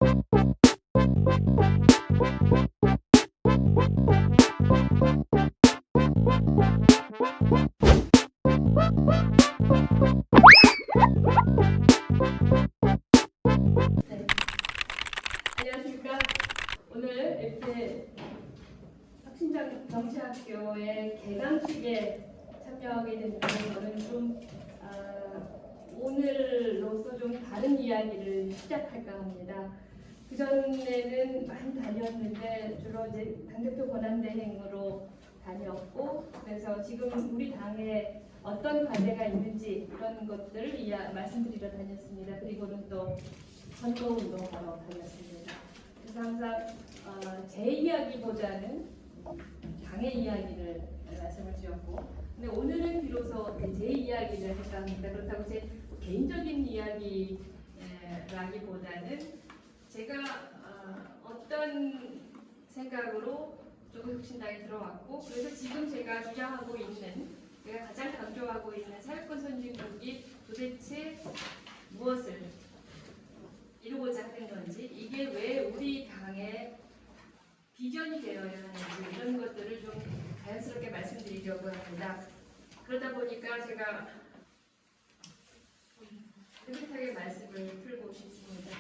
네. 안녕하십니까. 오늘 이렇게 혁신정치학교의 개강식에 참여하게 됐는데 저는 좀 오늘로서 좀 다른 이야기를 시작할까 합니다. 그전에는 많이 다녔는데 주로 이제 당대표 권한대행으로 다녔고, 그래서 지금 우리 당에 어떤 과제가 있는지 이런 것들을 말씀드리러 다녔습니다. 그리고는 또 선거운동하러 다녔습니다. 그래서 항상 제 이야기보다는 당의 이야기를 말씀을 드렸고, 근데 오늘은 비로소 제 이야기를 할까 합니다. 그렇다고 제 개인적인 이야기라기보다는 제가 어떤 생각으로 조국혁신당에 들어왔고, 그래서 지금 제가 주장하고 있는, 제가 가장 강조하고 있는 사회권 선진국이 도대체 무엇을 이루고자 하는 건지, 이게 왜 우리 당의 비전이 되어야 하는지, 이런 것들을 좀 자연스럽게 말씀드리려고 합니다. 그러다 보니까 제가 느긋하게 말씀을 풀고 싶습니다.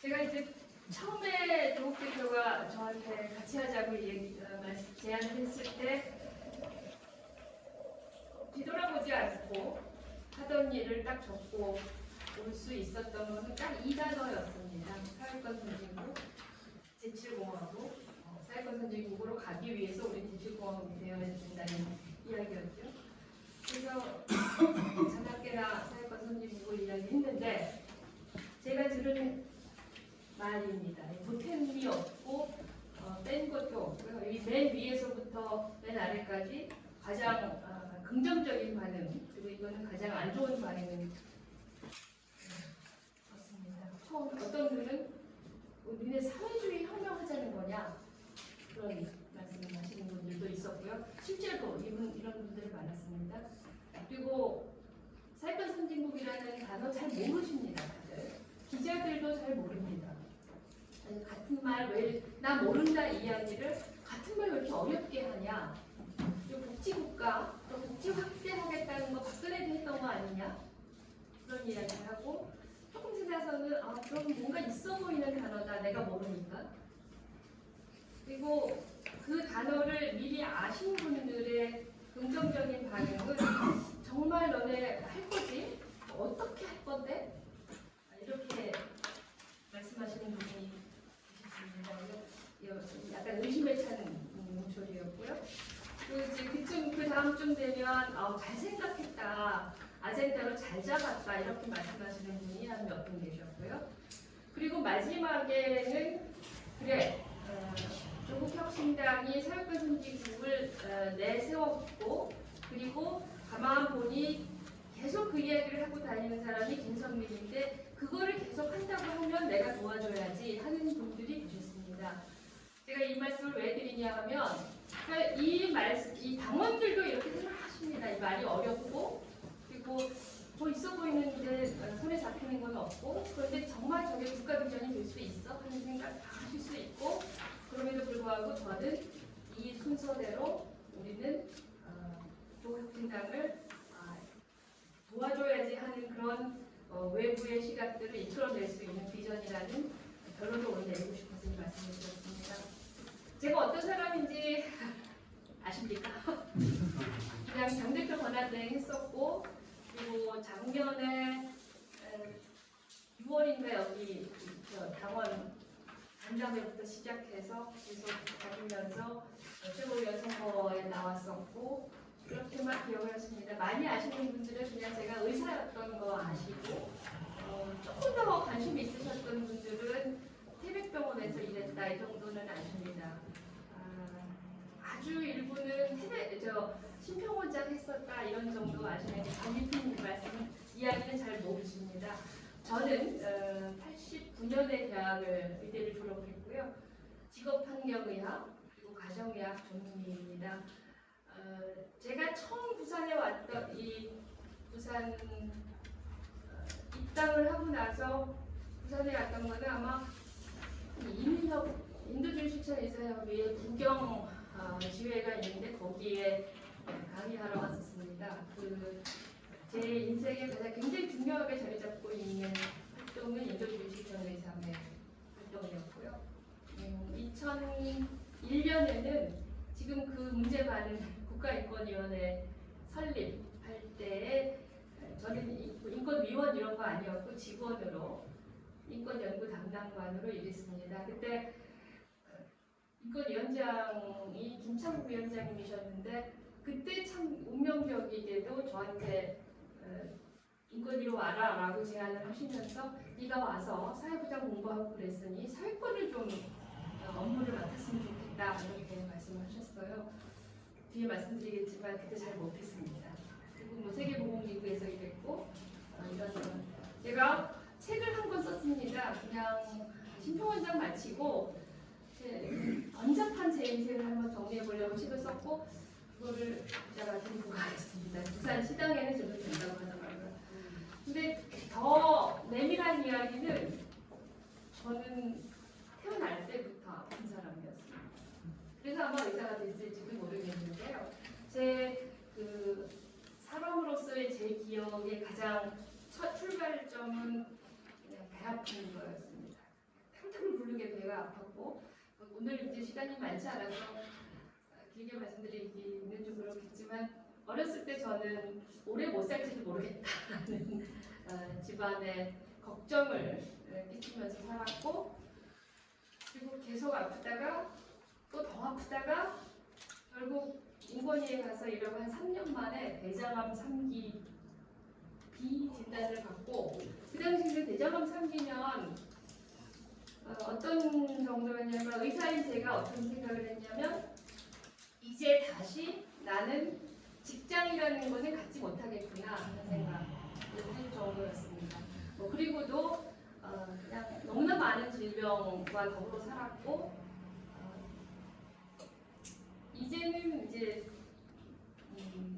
제가 이제 처음에 조국 대표가 저한테 같이 하자고 제안을 했을 때 뒤돌아보지 않고 하던 일을 딱 적고 올 수 있었던 것은 딱 이 단어였습니다. 사회권 선진국, 제7공화국, 사회권 선진국으로 가기 위해서 우리 제7공화국이 되어야 된다는 이야기였죠. 그래서 자나깨나 사회권 선진국을 이야기했는데, 제가 들은 말입니다. 보탬이 없고 뺀 것도 없고요. 이 맨 위에서부터 맨 아래까지 가장 긍정적인 반응, 그리고 이거는 가장 안 좋은 반응은 없습니다. 어떤 분은 우리네 사회주의 혁명하자는 거냐, 그런 말씀을 하시는 분들도 있었고요. 실제로 이런 분들이 많았습니다. 그리고 사회권 선진국이라는 단어 잘 모르십니다. 다들. 기자들도 잘 모릅니다. 같은 말, 왜 나 모른다 이야기를 같은 말 왜 이렇게 어렵게 하냐, 복지국가, 또 복지 확대하겠다는 거 박근혜도 했던 거 아니냐, 그런 이야기를 하고, 조금 지나서는 그럼 뭔가 있어 보이는 단어다, 내가 모르니까. 그리고 그 단어를 미리 아신 분들의 긍정적인 반응은 정말 너네 할 거지? 어떻게 할 건데? 이렇게 말씀하시는 분이 계셨습니다. 약간 의심에 차는 목소리였고요. 그 다음쯤 되면 잘 생각했다, 아젠다로 잘 잡았다, 이렇게 말씀하시는 분이 한 몇 분 계셨고요. 그리고 마지막에는 그래, 조국혁신당이 사회권 선진국을 내세웠고, 그리고 가만 보니 계속 그 이야기를 하고 다니는 사람이 김성민인데 그거를 계속 한다고 하면 내가 도와줘야지 하는 분들이 계셨습니다. 제가 이 말씀을 왜 드리냐 하면, 이 당원들도 이렇게 생각하십니다. 이 말이 어렵고, 그리고 뭐 있어 보이는데 손에 잡히는 건 없고, 그런데 정말 저게 국가 비전이 될 수 있어 하는 생각 다 하실 수 있고, 그럼에도 불구하고 저는 이 순서대로 우리는 조국혁신당을 도와줘야지 하는 그런 외부의 시각들을 이끌어낼 수 있는 비전이라는 결론을 오늘 내리고 싶어서 이 말씀을 드렸습니다. 제가 어떤 사람인지 아십니까? 그냥 당대표 권한대행 했었고, 그리고 작년에 6월인가 여기 당원 간담회부터 시작해서 계속 다니면서 최고위원 선거에 나왔었고, 그렇게만 기억을 하십니다. 많이 아시는 분들은 그냥 제가 의사였던 거 아시고, 조금 더 관심이 있으셨던 분들은 태백병원에서 일했다, 이 정도는 아십니다. 아주 일부는 심평원장 했었다, 이런 정도 아시는데 더 깊은 이야기는 잘 모르십니다. 저는 89년에 의대를 졸업을 했고요. 직업환경의학 그리고 가정의학 전문의입니다. 제가 처음 부산에 왔던 부산 입당을 하고 나서 부산에 왔던 거는 아마 의사협의회 구경 지회가 있는데 거기에 강의하러 왔었습니다. 제 인생에 가장 굉장히 중요하게 자리 잡고 있는 활동은 인도주의 실천 의사회 활동이었고요. 2001년에는 지금 그 문제 많은 국가인권위원회 설립할 때에 저는 인권위원 이런 거 아니었고 직원으로 인권연구 담당관으로 일했습니다. 그때 인권위원장이 김창국 위원장님이셨는데 그때 참 운명적이게도 저한테 인권위로 와라 라고 제안을 하시면서 네가 와서 사회부장 공부하고 그랬으니 사회권을 좀 업무를 맡았으면 좋겠다 이렇게 말씀을 하셨어요. 뒤에 말씀드리겠지만 그때 잘 못했습니다. 그리고 뭐 세계보건기구에서 일했고 이런 제가 책을 한 권 썼습니다. 그냥 심평원장 마치고 번잡한 제 인생을 한번 정리해 보려고 책을 썼고 그거를 제가 들고 가겠습니다. 부산 시당에는 저도 된다고 하더라고요. 근데 더 내밀한 이야기는 저는 태어날 때부터 아픈 사람이었습니다. 그래서 아마 의사가 됐을지도 모르겠는데요. 제 사람으로서의 제 기억의 가장 첫 출발점은 그냥 배 아픈 거였습니다. 탕탕 부르게 배가 아팠고 오늘 이제 시간이 많지 않아서 길게 말씀드리기는 좀 그렇겠지만 어렸을 때 저는 오래 못 살지도 모르겠다는 집안의 걱정을 끼치면서 살았고 그리고 계속 아프다가 또 더 아프다가 결국 인권위에 가서 일하고 한 3년 만에 대장암 3기 B 진단을 받고 그 당시에 대장암 3기면 어떤 정도였냐면 의사인 제가 어떤 생각을 했냐면 이제 다시 나는 직장이라는 것을 갖지 못하겠구나 하는 생각을 할 정도였습니다. 그리고도 그냥 너무나 많은 질병과 더불어 살았고 이제는 이제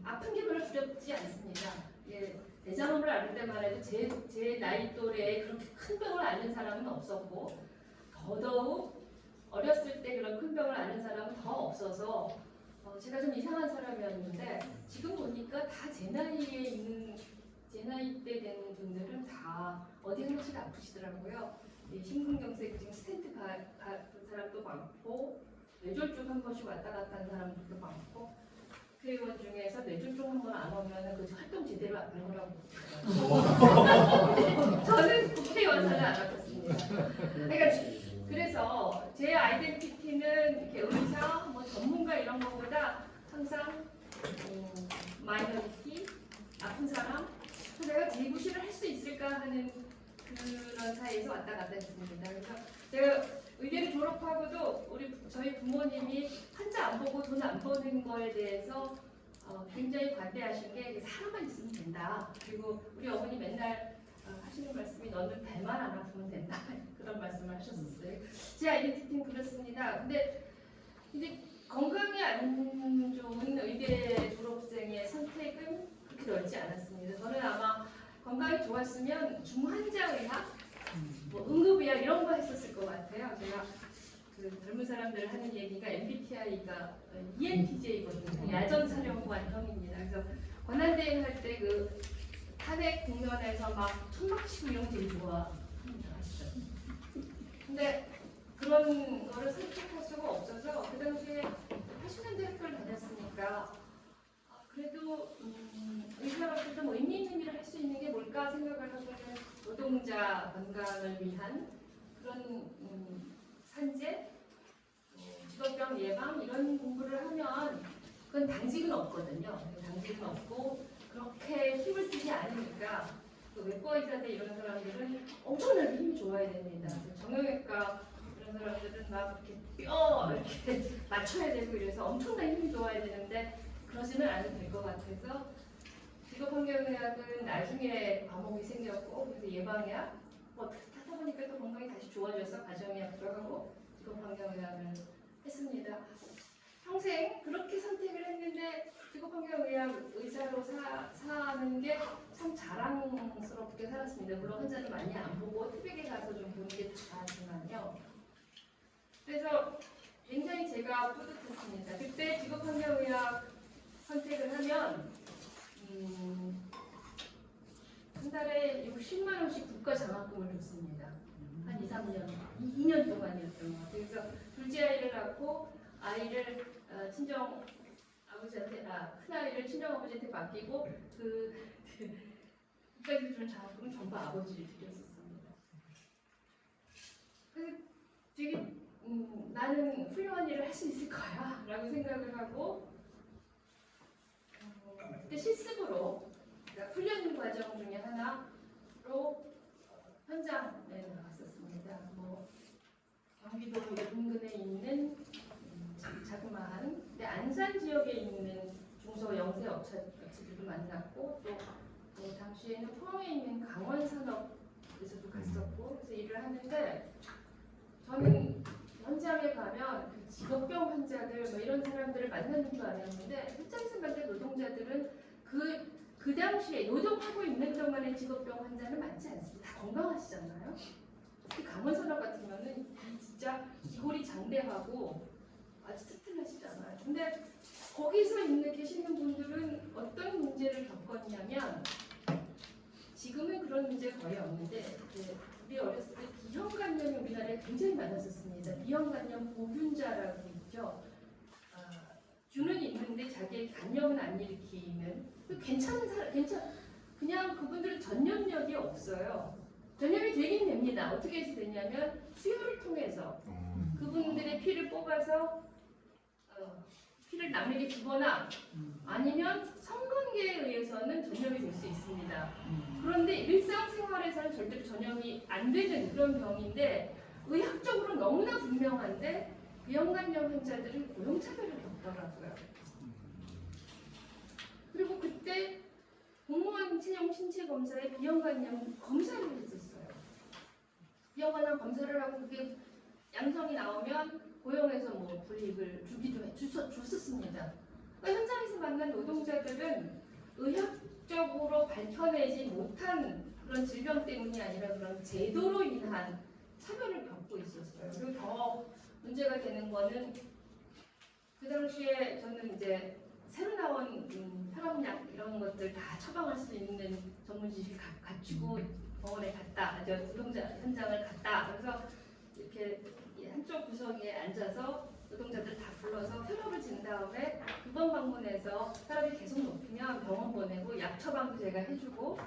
아픈 게 별로 두렵지 않습니다. 예, 대장암을 앓을 때만 해도 제 나이 또래에 그렇게 큰 병을 앓는 사람은 없었고 더더욱 어렸을 때 그런 큰 병을 앓는 사람은 더 없어서 제가 좀 이상한 사람이었는데 지금 보니까 다 제 나이에 있는 제 나이 때 되는 분들은 다 어디 하나씩 아프시더라고요. 심근경색 스텐트 그 사람도 많고 뇌졸중 한 번씩 왔다 갔다 하는 사람들도 많고 국회의원 중에서 뇌졸중 한 번 안 오면 그 활동 제대로 안 하는 거라고 저는 국회의원사를 안 맡았습니다. 그래서 제 아이덴티티는 이렇게 의사, 전문가 이런 것보다 항상 마이너리티, 아픈 사람, 내가 대구시를 할 수 있을까 하는 그런 사이에서 왔다 갔다 했습니다. 그래서 제가 의대를 졸업하고도 저희 부모님이 환자 안 보고 돈 안 버는 거에 대해서 굉장히 관대하신 게 사람만 있으면 된다. 그리고 우리 어머니 맨날 하시는 말씀이 너는 배만 안 아프면 된다. 그런 말씀을 하셨었어요. 제 아이덴티티는 그렇습니다. 근데 이제 건강이 안 좋은 의대 졸업생의 선택은 그렇게 넓지 않았습니다. 저는 아마 건강이 좋았으면 중환자의학, 응급의학 이런 거 했었을 것 같아요. 제가 젊은 사람들 하는 얘기가 MBTI가 ENTJ거든요. 야전사령관형입니다. 그래서 권한대행 할 때 탄핵 국면에서 막 천막 치고 이런 거 되게 좋아합니다. 근데 그런 거를 선택할 수가 없어서 그 당시에 80년대 학교를 다녔으니까 그래도 의사로서 좀 의미 있는 일을 할 수 있는 게 뭘까 생각을 하고는 노동자 건강을 위한 그런 산재, 직업병 예방 이런 공부를 하면 그건 당직은 없거든요. 당직은 없고 그렇게 힘을 쓰지 않으니까 외과 의사들 이런 사람들은 엄청나게 힘이 좋아야 됩니다. 정형외과 이런 사람들은 막 이렇게 뼈 이렇게 맞춰야 되고 이래서 엄청나게 힘이 좋아야 되는데 그러지는 않아도 될 것 같아서 직업환경의학은 나중에 과목이 생겼고 그래서 예방의학 어떻게 하다 보니까 또 건강이 다시 좋아져서 가정의학 들어가고 직업환경의학을 했습니다. 평생 그렇게 선택을 했는데 직업환경의학 의사로 사는 게 참 자랑스럽게 살았습니다. 물론 환자를 많이 안 보고 티백에 가서 좀 보는 게 좋았지만요. 그래서 굉장히 제가 뿌듯했습니다. 그때 직업환경의학 선택을 하면 한 달에 60만 원씩 국가 장학금을 줬습니다. 한 2, 3년, 2년 동안이었던 것 같아요. 그래서 둘째 아이를 낳고 아이를 친정 아버지한테, 큰 아이를 친정 아버지한테 맡기고 국가에서 주는 장학금은 전부 아버지를 드렸었습니다. 그래서 되게 나는 훌륭한 일을 할 수 있을 거야 라고 생각을 하고 그때 실습으로 그러니까 훈련 과정 중에 하나로 현장에 나갔었습니다. 뭐 경기도 인근에 있는 자그마한 근데 안산 지역에 있는 중소 영세 업체들도 만났고 또 당시에는 포항에 있는 강원산업에서도 갔었고 그래서 일을 하는데 저는 현장에 가면 그 직업병 환자들 뭐 이런 사람들을 만나는 줄 알았는데 현장에서 만난 노동자들은 그 당시에 노동하고 있는 동안의 직업병 환자는 많지 않습니다. 다 건강하시잖아요. 특히 강원산업 같은 경우는 진짜 기골이 장대하고 아주 튼튼하시잖아요. 근데 거기서 계시는 분들은 어떤 문제를 겪었냐면 지금은 그런 문제 거의 없는데 우리 어렸을 때 비형간염이 우리나라에 굉장히 많았었습니다. 비형간염 보균자라고 있죠. 균은 있는데 자기의 간염은 안 일으키는 괜찮은 사람, 그냥 그분들은 전염력이 없어요. 전염이 되긴 됩니다. 어떻게 해서 되냐면 수혈을 통해서 그분들의 피를 뽑아서 피를 남에게 주거나 아니면 성관계에 의해서는 전염이 될 수 있습니다. 그런데 일상생활에서는 절대로 전염이 안 되는 그런 병인데 의학적으로 너무나 분명한데 비형간염 환자들은 고용차별을 겪더라고요. 그리고 그때 공무원 채용 신체 검사에 비형간염 검사를 했었어요. 비형간염 검사를 하고 그게 양성이 나오면 고용에서 뭐 불이익을 줬었습니다. 그러니까 현장에서 만난 노동자들은 의학적으로 밝혀내지 못한 그런 질병 때문이 아니라 그런 제도로 인한 차별을 겪고 있었어요. 그리고 더 문제가 되는 거는 그 당시에 저는 이제 새로 나온 혈압약 이런 것들 다 처방할 수 있는 전문 지식을 갖추고 병원에 갔다, 노동자 현장을 갔다. 그래서 이렇게 한쪽 구석에 앉아서 노동자들 다 불러서 혈압을 진 다음에 두 번 방문해서 혈압이 계속 높으면 병원 보내고 약 처방도 제가 해주고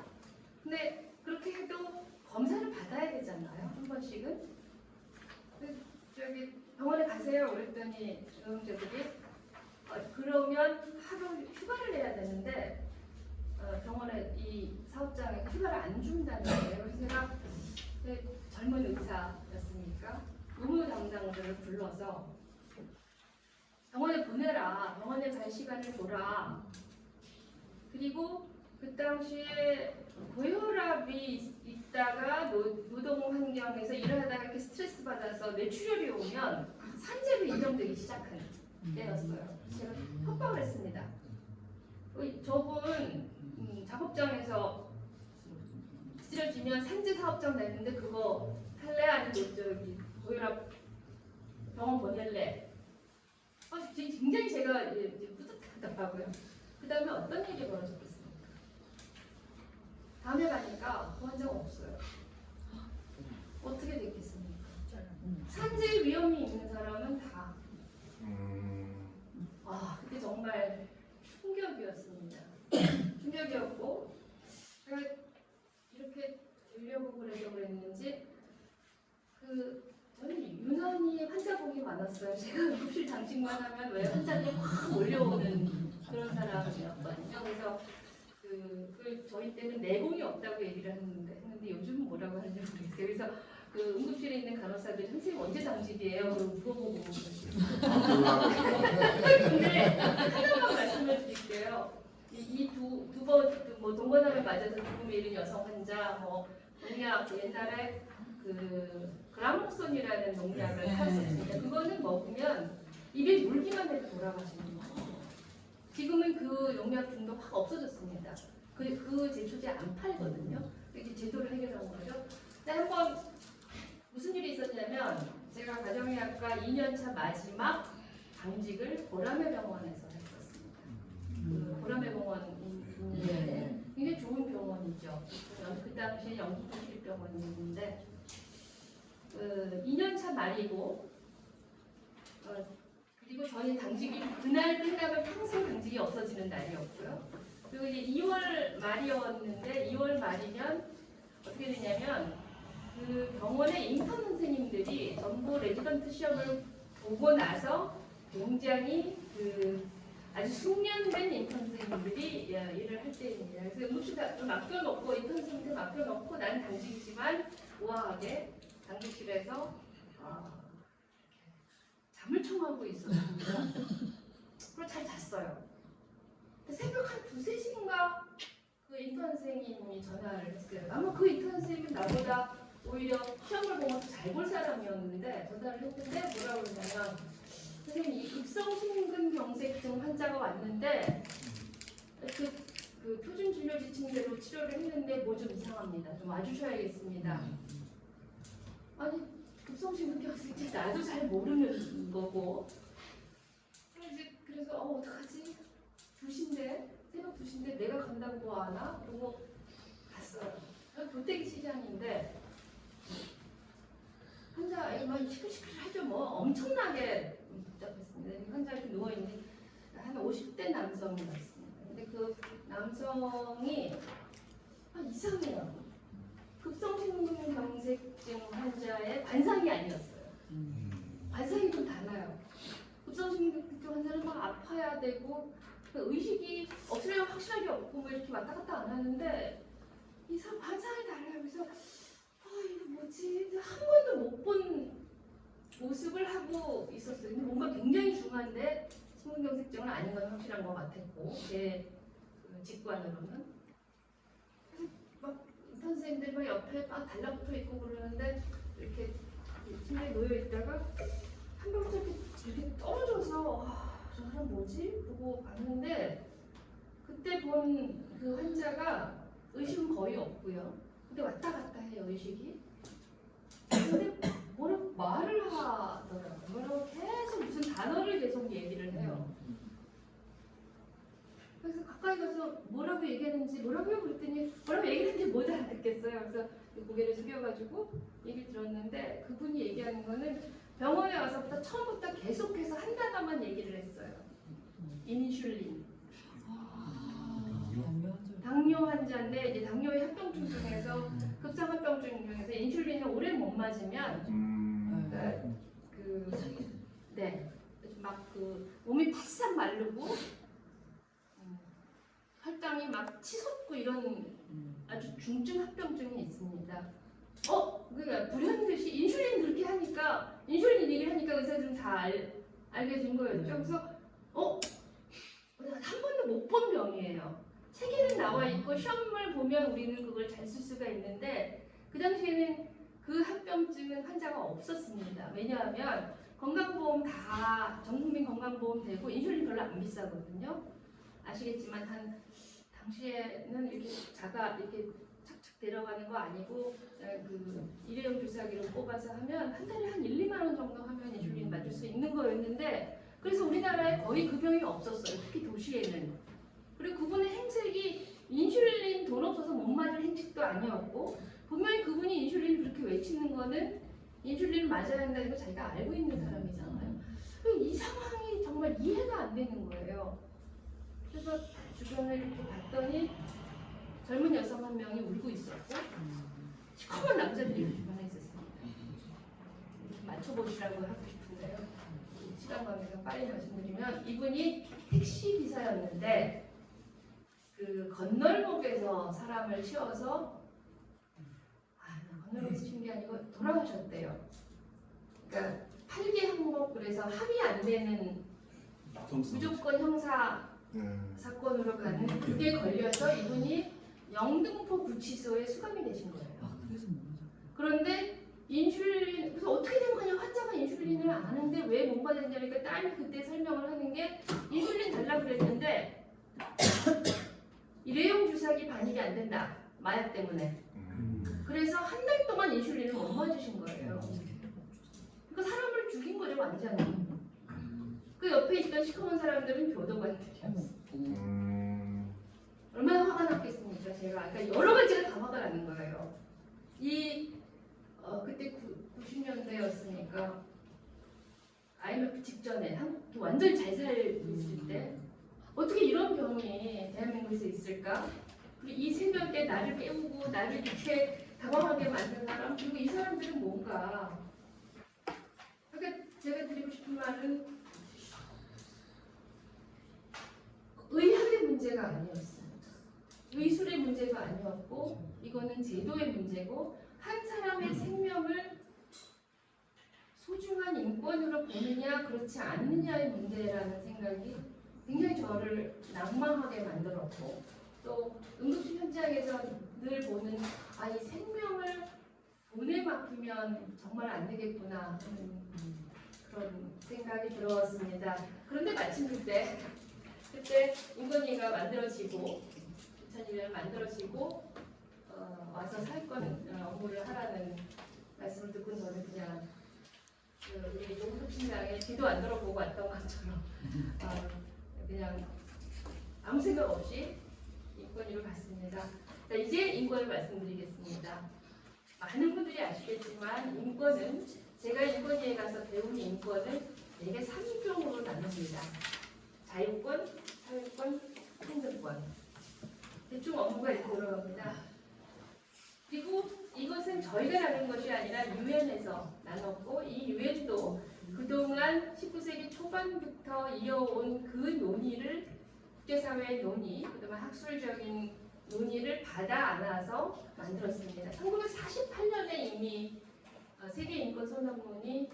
근데 그렇게 해도 검사를 받아야 되잖아요. 한 번씩은. 저기 병원에 가세요. 그랬더니 노동자들이 그러면 하루 휴가를 내야 되는데 병원에 이 사업장에 휴가를 안 준다는 거예요. 그래서 제가 젊은 의사였으니까 의무 담당자를 불러서 병원에 보내라. 병원에 갈 시간을 줘라. 그리고 그 당시에 고혈압이 있다가 노동 환경에서 일을 하다가 이렇게 스트레스 받아서 뇌출혈이 오면 산재로 인정되기 시작한 때였어요. 제가 협박을 했습니다. 저분 작업장에서 쓰러지면 산재 사업장 냈는데 그거 할래? 아니면 저기 고혈압 병원 보낼래? 굉장히 제가 뿌듯하더라고요. 그 다음에 어떤 일이 벌어졌겠습니까? 다음에 가니까 그 환자가 없어요. 어떻게 됐겠습니까? 산재 위험이 있는 사람은 다. 그때 정말 충격이었습니다. 충격이었고 제가 이렇게 되려고 그래서 그랬는지 저는 유난히 환자복이 많았어요. 제가 응급실 당직만 하면 왜 환자들이 확 몰려오는 그런 사람이었거든요. 그래서 저희 때는 내공이 없다고 얘기를 했는데 요즘은 뭐라고 하는지 모르겠어요. 그래서 응급실에 있는 간호사들이 선생님 언제 당직이에요? 그러고 물어보고 근데 하나만 말씀을 드릴게요. 이 두 번 뭐 동거남에 맞아서 죽음에 이른 여성 환자 농약 옛날에 그라목손이라는 농약을 팔았었습니다. 그거는 먹으면 입에 물기만 해도 돌아가시는 거예요. 지금은 그 농약 중독 확 없어졌습니다. 그 제초제 안 팔거든요. 이렇게 제도를 해결한 거죠. 근데 한번 무슨 일이 있었냐면 제가 가정의학과 2년차 마지막 당직을 보라매 병원에서 했었습니다. 그 보라매 병원인데 굉장히 좋은 병원이죠. 그 당시에 영국 국립병원이었는데 2년차 말이고 그리고 저희 당직이 그날 끝나면 평생 당직이 없어지는 날이었고요. 그리고 이제 2월 말이었는데 2월 말이면 어떻게 되냐면 그 병원의 인턴 선생님들이 전부 레지던트 시험을 보고 나서 굉장히 아주 숙련된 인턴 선생님들이 일을 할 때입니다. 그래서 응급실 맡겨놓고 인턴 선생님들 맡겨놓고 나는 당직이지만 우아하게 당직실에서 잠을 청하고 있었습니다. 그리고 잘 잤어요. 새벽 한 2, 3시인가 그 인턴 선생님이 전화를 했어요. 아마 그 인턴 선생님은 나보다 오히려 시험을 보면서 잘 볼 사람이었는데 전화를 했는데 뭐라고 그러냐면 선생님 이 급성심근경색증 환자가 왔는데 그 표준 진료 지침대로 치료를 했는데 뭐 좀 이상합니다. 좀 와주셔야겠습니다. 아니 급성심근경색증 나도 잘 모르는 거고 그래서 어떡하지? 2시인데 새벽 2시인데 내가 간다고 뭐 하나? 그러고 갔어요. 도떼기 시장인데 환자 막 시끌시끌하죠. 뭐 엄청나게 복잡했습니다. 환자 이렇게 누워있는 한 50대 남성이었습니다. 근데 그 남성이 이상해요. 급성심근경색증 환자의 관상이 아니었어요. 관상이 좀 달라요. 급성심근경색증 환자는 막 아파야 되고 의식이 없으려면 확실하게 없고 뭐 이렇게 왔다 갔다 안 하는데 이 사람 관상이 달라요. 그래서 이거 뭐지? 한 번도 못 본 모습을 하고 있었어요. 근데 뭔가 굉장히 중요한데 심근경색증은 아닌 건 확실한 것 같았고 제 직관으로는 막 선생님들 막 옆에 막 달라붙어 있고 그러는데 이렇게 침대에 놓여 있다가 한 번부터 이렇게 떨어져서 저 사람 뭐지? 보고 봤는데 그때 본 그 환자가 의식은 거의 없고요. 근데 왔다 갔다 해요, 의식이. 근데 뭐라고 말을 하더라고요. 뭐라고 계속 무슨 단어를 계속 얘기를 해요. 그래서 가까이 가서 뭐라고 얘기하는지 뭐라고요? 그랬더니 뭐라고 얘기하는지 못 알아듣겠어요. 그래서 고개를 숙여가지고 얘기를 들었는데 그분이 얘기하는 거는 병원에 와서부터 처음부터 계속해서 한 단어만 얘기를 했어요. 인슐린. 당뇨 환자인데 이제 당뇨의 합병증 중에서 급성합병증 중에서 인슐린을 오래 못 맞으면 막 몸이 바싹 마르고 혈당이 막 치솟고 이런 아주 중증 합병증이 있습니다. 그러니까 불현듯이 인슐린 그렇게 하니까 인슐린 얘기를 하니까 의사들은 다 알게 된 거였죠. 그래서 한 번도 못 본 병이에요. 책에는 나와 있고 시험을 보면 우리는 그걸 잘 쓸 수가 있는데 그 당시에는 그 합병증은 환자가 없었습니다. 왜냐하면 건강보험 다 전국민 건강보험 되고 인슐린 별로 안 비싸거든요. 아시겠지만 당시에는 이렇게 이렇게 착착 내려가는 거 아니고 그 일회용 주사기로 뽑아서 하면 한 달에 한 1, 2만 원 정도 하면 인슐린 맞을 수 있는 거였는데 그래서 우리나라에 거의 그 병이 없었어요. 특히 도시에는. 그리고 그분의 행색이 인슐린 돈 없어서 못 맞을 행색도 아니었고 분명히 그분이 인슐린을 그렇게 외치는 거는 인슐린을 맞아야 한다는 걸 자기가 알고 있는 사람이잖아요. 이 상황이 정말 이해가 안 되는 거예요. 그래서 주변을 이렇게 봤더니 젊은 여성 한 명이 울고 있었고 시커먼 남자들이 주변에 있었습니다. 맞춰보시라고 하고 싶은데요. 시간 관계상 빨리 말씀드리면 이분이 택시 기사였는데 그 건널목에서 사람을 치워서 건널목에서 치운 게 아니고 돌아가셨대요. 그러니까 8개 항목 그래서 합의 안 되는 무조건 형사 사건으로 가는 그게 걸려서 이분이 영등포 구치소에 수감이 되신 거예요. 그런데 인슐린 그래서 어떻게 된 거냐 환자가 인슐린을 아는데 왜 못 받았냐니까 딸이 그때 설명을 하는 게 인슐린 달라고 그랬는데 일회용 주사기 반입이 안 된다 마약 때문에 그래서 한 달 동안 인슐린을 못 맞으신 거예요. 그러니까 사람을 왕자님. 그 옆에 있던 시커먼 사람들은 교도관들이었어요. 얼마나 화가 났겠습니까? 제가 그러니까 여러 가지가 다 화가 나는 거예요. 그때 90년대였으니까 IMF 직전에 한국이 완전히 잘 살고 있을 때 어떻게 이런 병이 대한민국에서 있을까? 그리고 이 새벽에 나를 깨우고 나를 이렇게 당황하게 만든 사람, 그리고 이 사람들은 뭔가, 그러니까 제가 드리고 싶은 말은 의학의 문제가 아니었어요. 의술의 문제가 아니었고, 이거는 제도의 문제고, 한 사람의 생명을 소중한 인권으로 보느냐 그렇지 않느냐의 문제라는 생각이 굉장히 저를 낭망하게 만들었고, 또 응급실 현장에서 늘 보는 이 생명을 돈에 맡기면 정말 안 되겠구나 하는 그런 생각이 들었습니다. 그런데 마침 그때 인권위가 만들어지고 2001년 만들어지고 와서 사회권 업무를 하라는 말씀을 듣고 저는 그냥 우리 노무사팀장의 뒤도 안 돌아보고 왔던 것처럼 그냥 아무 생각 없이 인권위를 갔습니다. 자, 이제 인권을 말씀드리겠습니다. 많은 분들이 아시겠지만 인권은 제가 인권위에 가서 배운 인권을 대개 3종으로 나눕니다. 자유권, 사회권, 평등권. 대충 업무가 이렇게 돌아갑니다. 그리고 이것은 저희가 나눈 것이 아니라 유엔에서 나눴고, 이 유엔도 그동안 19세기 초반부터 이어온 그 논의를, 국제사회의 논의, 그동안 학술적인 논의를 받아 안아서 만들었습니다. 1948년에 이미 세계인권선언문이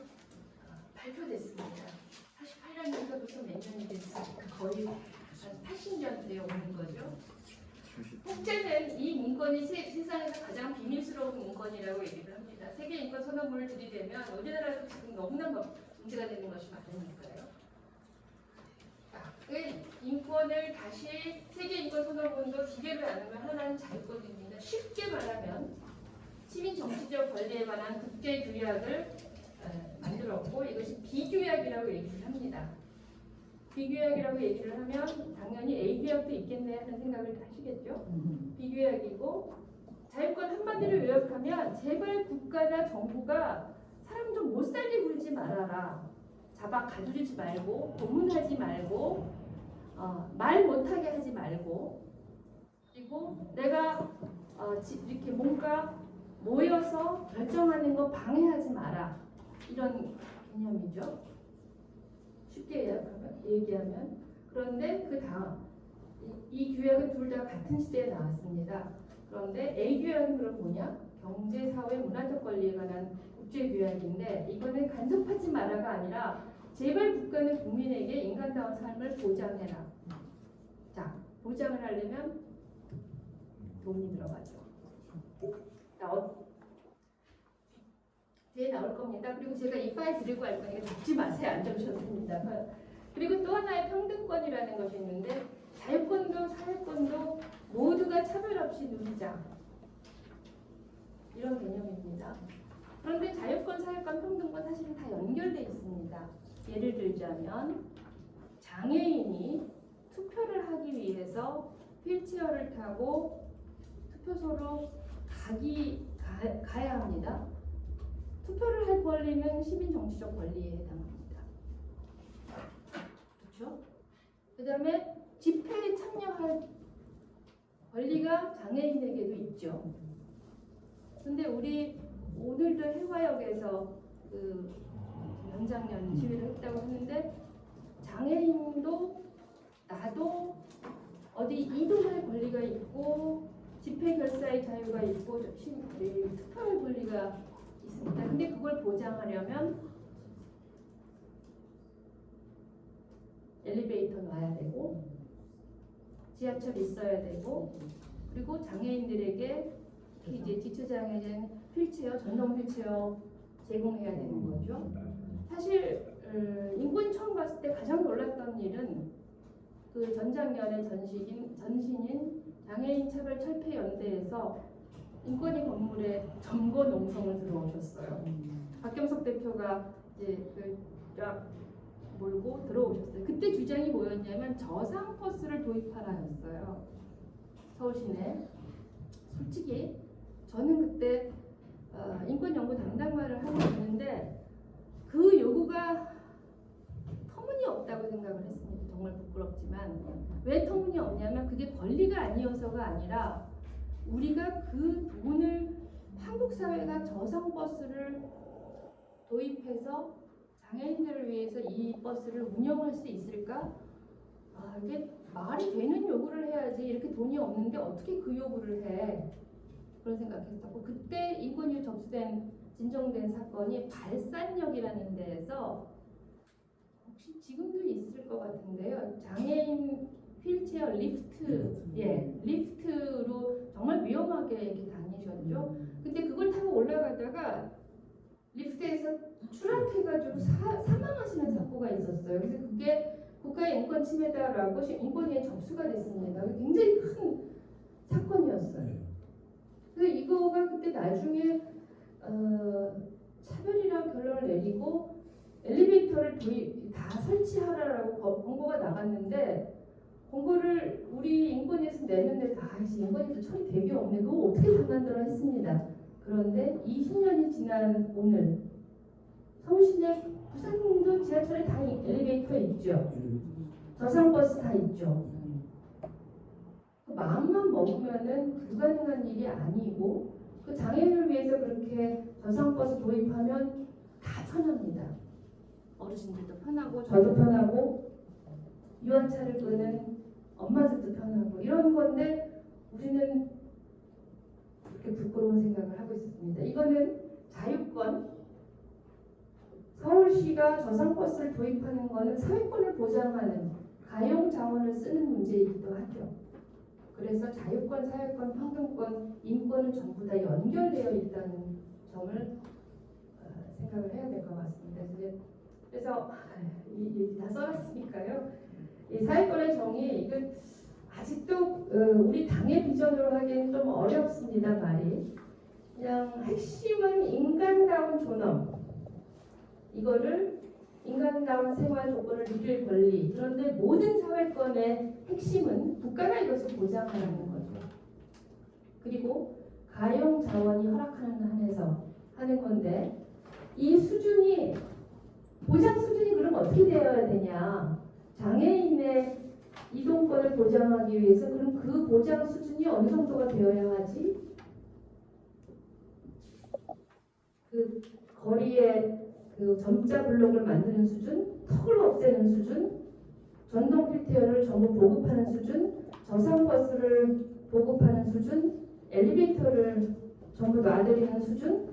발표됐습니다. 48년이니까 벌써 몇 년이 됐습니까? 거의 한 80년 되어 오는 거죠. 국제는 이 문건이 세상에서 가장 비밀스러운 문건이라고 얘기를 합니다. 세계인권선언문을 들이대면 우리나라도 지금 너무나 문제가 되는 것이 많으니까요. 인권을 다시 세계인권선언문도 두 개로 나누면 하나는 자유권입니다. 쉽게 말하면 시민 정치적 권리에 관한 국제규약을 만들었고, 이것이 비규약이라고 얘기를 합니다. 비규약이라고 얘기를 하면 당연히 A규약도 있겠네 하는 생각을 하시겠죠. 비규약이고, 자유권 한마디로 요약하면 제발 국가나 정부가 사람 좀 못 살게 굴지 말아라. 잡아 가두리지 말고, 고문하지 말고, 말 못하게 하지 말고, 그리고 내가 이렇게 뭔가 모여서 결정하는 거 방해하지 마라. 이런 개념이죠. 쉽게 얘기하면. 그런데 그 다음 이 규약은 둘 다 같은 시대에 나왔습니다. 그런데 A 규약은 그럼 뭐냐? 경제, 사회, 문화적 권리에 관한 국제 규약인데, 이거는 간섭하지 마라가 아니라 제발 국가는 국민에게 인간다운 삶을 보장해라. 자, 보장을 하려면 돈이 들어가죠. 뒤에 나올 겁니다. 그리고 제가 이 파일 드리고 갈 거니까 듣지 마세요. 안 들으셔도 됩니다. 그리고 또 하나의 평등권이라는 것이 있는데, 자유권도 사회권도 모두가 차별 없이 누리자. 이런 개념입니다. 그런데 자유권, 사회권, 평등권 사실은 다 연결되어 있습니다. 예를 들자면 장애인이 투표를 하기 위해서 휠체어를 타고 투표소로 가야 합니다. 투표를 할 권리는 시민 정치적 권리에 해당합니다. 그렇죠? 그 다음에 집회에 참여할 권리가 장애인에게도 있죠. 근데 우리 오늘도 해화역에서 그 연장년 시위를 했다고 하는데, 장애인도 나도 어디 이동할 권리가 있고 집회 결사의 자유가 있고 투표할 권리가 있습니다. 근데 그걸 보장하려면 엘리베이터 놔야 되고, 지하철 있어야 되고, 그리고 장애인들에게 특히 이제 지체장애인 휠체어, 전동 휠체어 제공해야 되는 거죠. 사실 인권 처음 봤을 때 가장 놀랐던 일은 그 전작년에 전신인 장애인 차별 철폐 연대에서 인권위 건물에 점거 농성을 들어오셨어요. 박경석 대표가 이제 그 쫙 몰고 들어오셨어요. 그때 주장이 뭐였냐면 저상버스를 도입하라였어요. 서울시내. 솔직히 저는 그때 인권연구 담당관을 하고 있는데 그 요구가 터무니없다고 생각을 했습니다. 정말 부끄럽지만 왜 터무니없냐면 그게 권리가 아니어서가 아니라 우리가 그 돈을 한국 사회가 저상버스를 도입해서 장애인들을 위해서 이 버스를 운영할 수 있을까? 이게 말이 되는 요구를 해야지 이렇게 돈이 없는데 어떻게 그 요구를 해? 그런 생각했었고 그때 인권위 접수된 진정된 사건이 발산역이라는 데에서 혹시 지금도 있을 것 같은데요. 장애인 휠체어 리프트로 정말 위험하게 이렇게 다니셨죠. 근데 그걸 타고 올라가다가 리프트에서 추락해가지고 사망하시는 사고가 있었어요. 그래서 그게 국가의 인권 침해다라고 인권위에 접수가 됐습니다. 굉장히 큰 사건이었어요. 그래서 이거가 그때 나중에 차별이라는 결론을 내리고 엘리베이터를 다 설치하라라고 권고가 나갔는데 권고를 우리 인권위에서 내는데 인권위도 처리 대비 없네. 그거 어떻게 그만두라 했습니다. 그런데 20년이 지난 오늘 서울시내 부산도 지하철에 다 엘리베이터 있죠. 저상버스 다 있죠. 마음만 먹으면은 불가능한 일이 아니고 그 장애인을 위해서 그렇게 저상버스 도입하면 다 편합니다. 어르신들도 편하고 저도 편하고 유아차를 끄는 엄마들도 편하고 이런 건데 우리는 그렇게 부끄러운 생각을 하고 있습니다. 이거는 자유권 서울시가 저상버스를 도입하는 것은 사회권을 보장하는 가용 자원을 쓰는 문제이기도 하죠. 그래서 자유권, 사회권, 평등권, 인권은 전부 다 연결되어 있다는 점을 생각을 해야 될 것 같습니다. 그래서 이 얘기 다 써놨으니까요. 이 사회권의 정의 이건 아직도 우리 당의 비전으로 하기엔 좀 어렵습니다. 말이 그냥 핵심은 인간다운 존엄 이거를 인간다운 생활 조건을 누릴 권리 그런데 모든 사회권의 핵심은 국가가 이것을 보장하는 거죠. 그리고 가용 자원이 허락하는 한에서 하는 건데 이 수준이 보장 수준이 그럼 어떻게 되어야 되냐 장애인의 이동권을 보장하기 위해서 그럼 그 보장 수준이 어느 정도가 되어야 하지? 그 거리에 그 점자 블록을 만드는 수준, 턱을 없애는 수준, 전동 휠체어를 전부 보급하는 수준, 저상버스를 보급하는 수준, 엘리베이터를 전부 놔드리는 수준,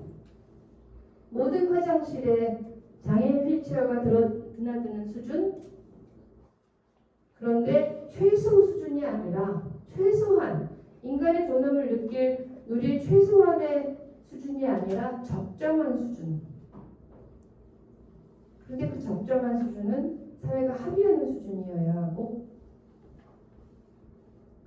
모든 화장실에 장애인 휠체어가 드나드는 수준. 그런데 최소 수준이 아니라 최소한 인간의 존엄을 누릴 최소한의 수준이 아니라 적정한 수준. 그런데 그 적정한 수준은 사회가 합의하는 수준이어야 하고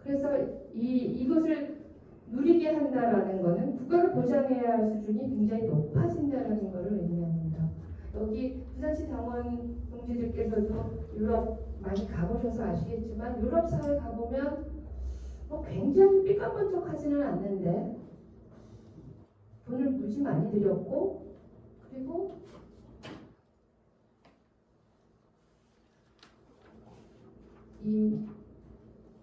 그래서 이것을 누리게 한다라는 것은 국가가 보장해야 할 수준이 굉장히 높아진다는 것을 의미합니다. 여기 부산시 당원 동지들께서도 유럽 많이 가보셔서 아시겠지만 유럽 사회 가보면 굉장히 삐까번쩍하지는 않는데 돈을 무지 많이 들였고 그리고 이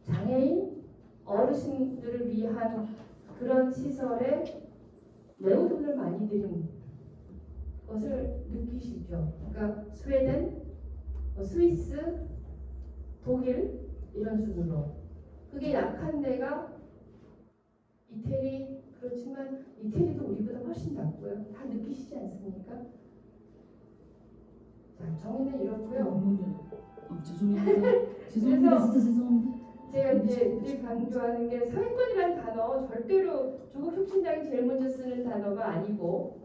장애인 어르신들을 위한 그런 시설에 매우 돈을 많이 들인 것을 느끼시죠. 그러니까 스웨덴, 스위스, 독일 이런 수준으로 그게 약한 데가 이태리 그렇지만 이태리도 우리보다 훨씬 낫고요. 다 느끼시지 않습니까? 자, 정의는 이렇고요. 죄송합니다. 죄송합니다. 진짜 죄송합니다. 제가 이제 늘 강조하는 게 사회권이라는 단어 절대로 조국 혁신당이 제일 먼저 쓰는 단어가 아니고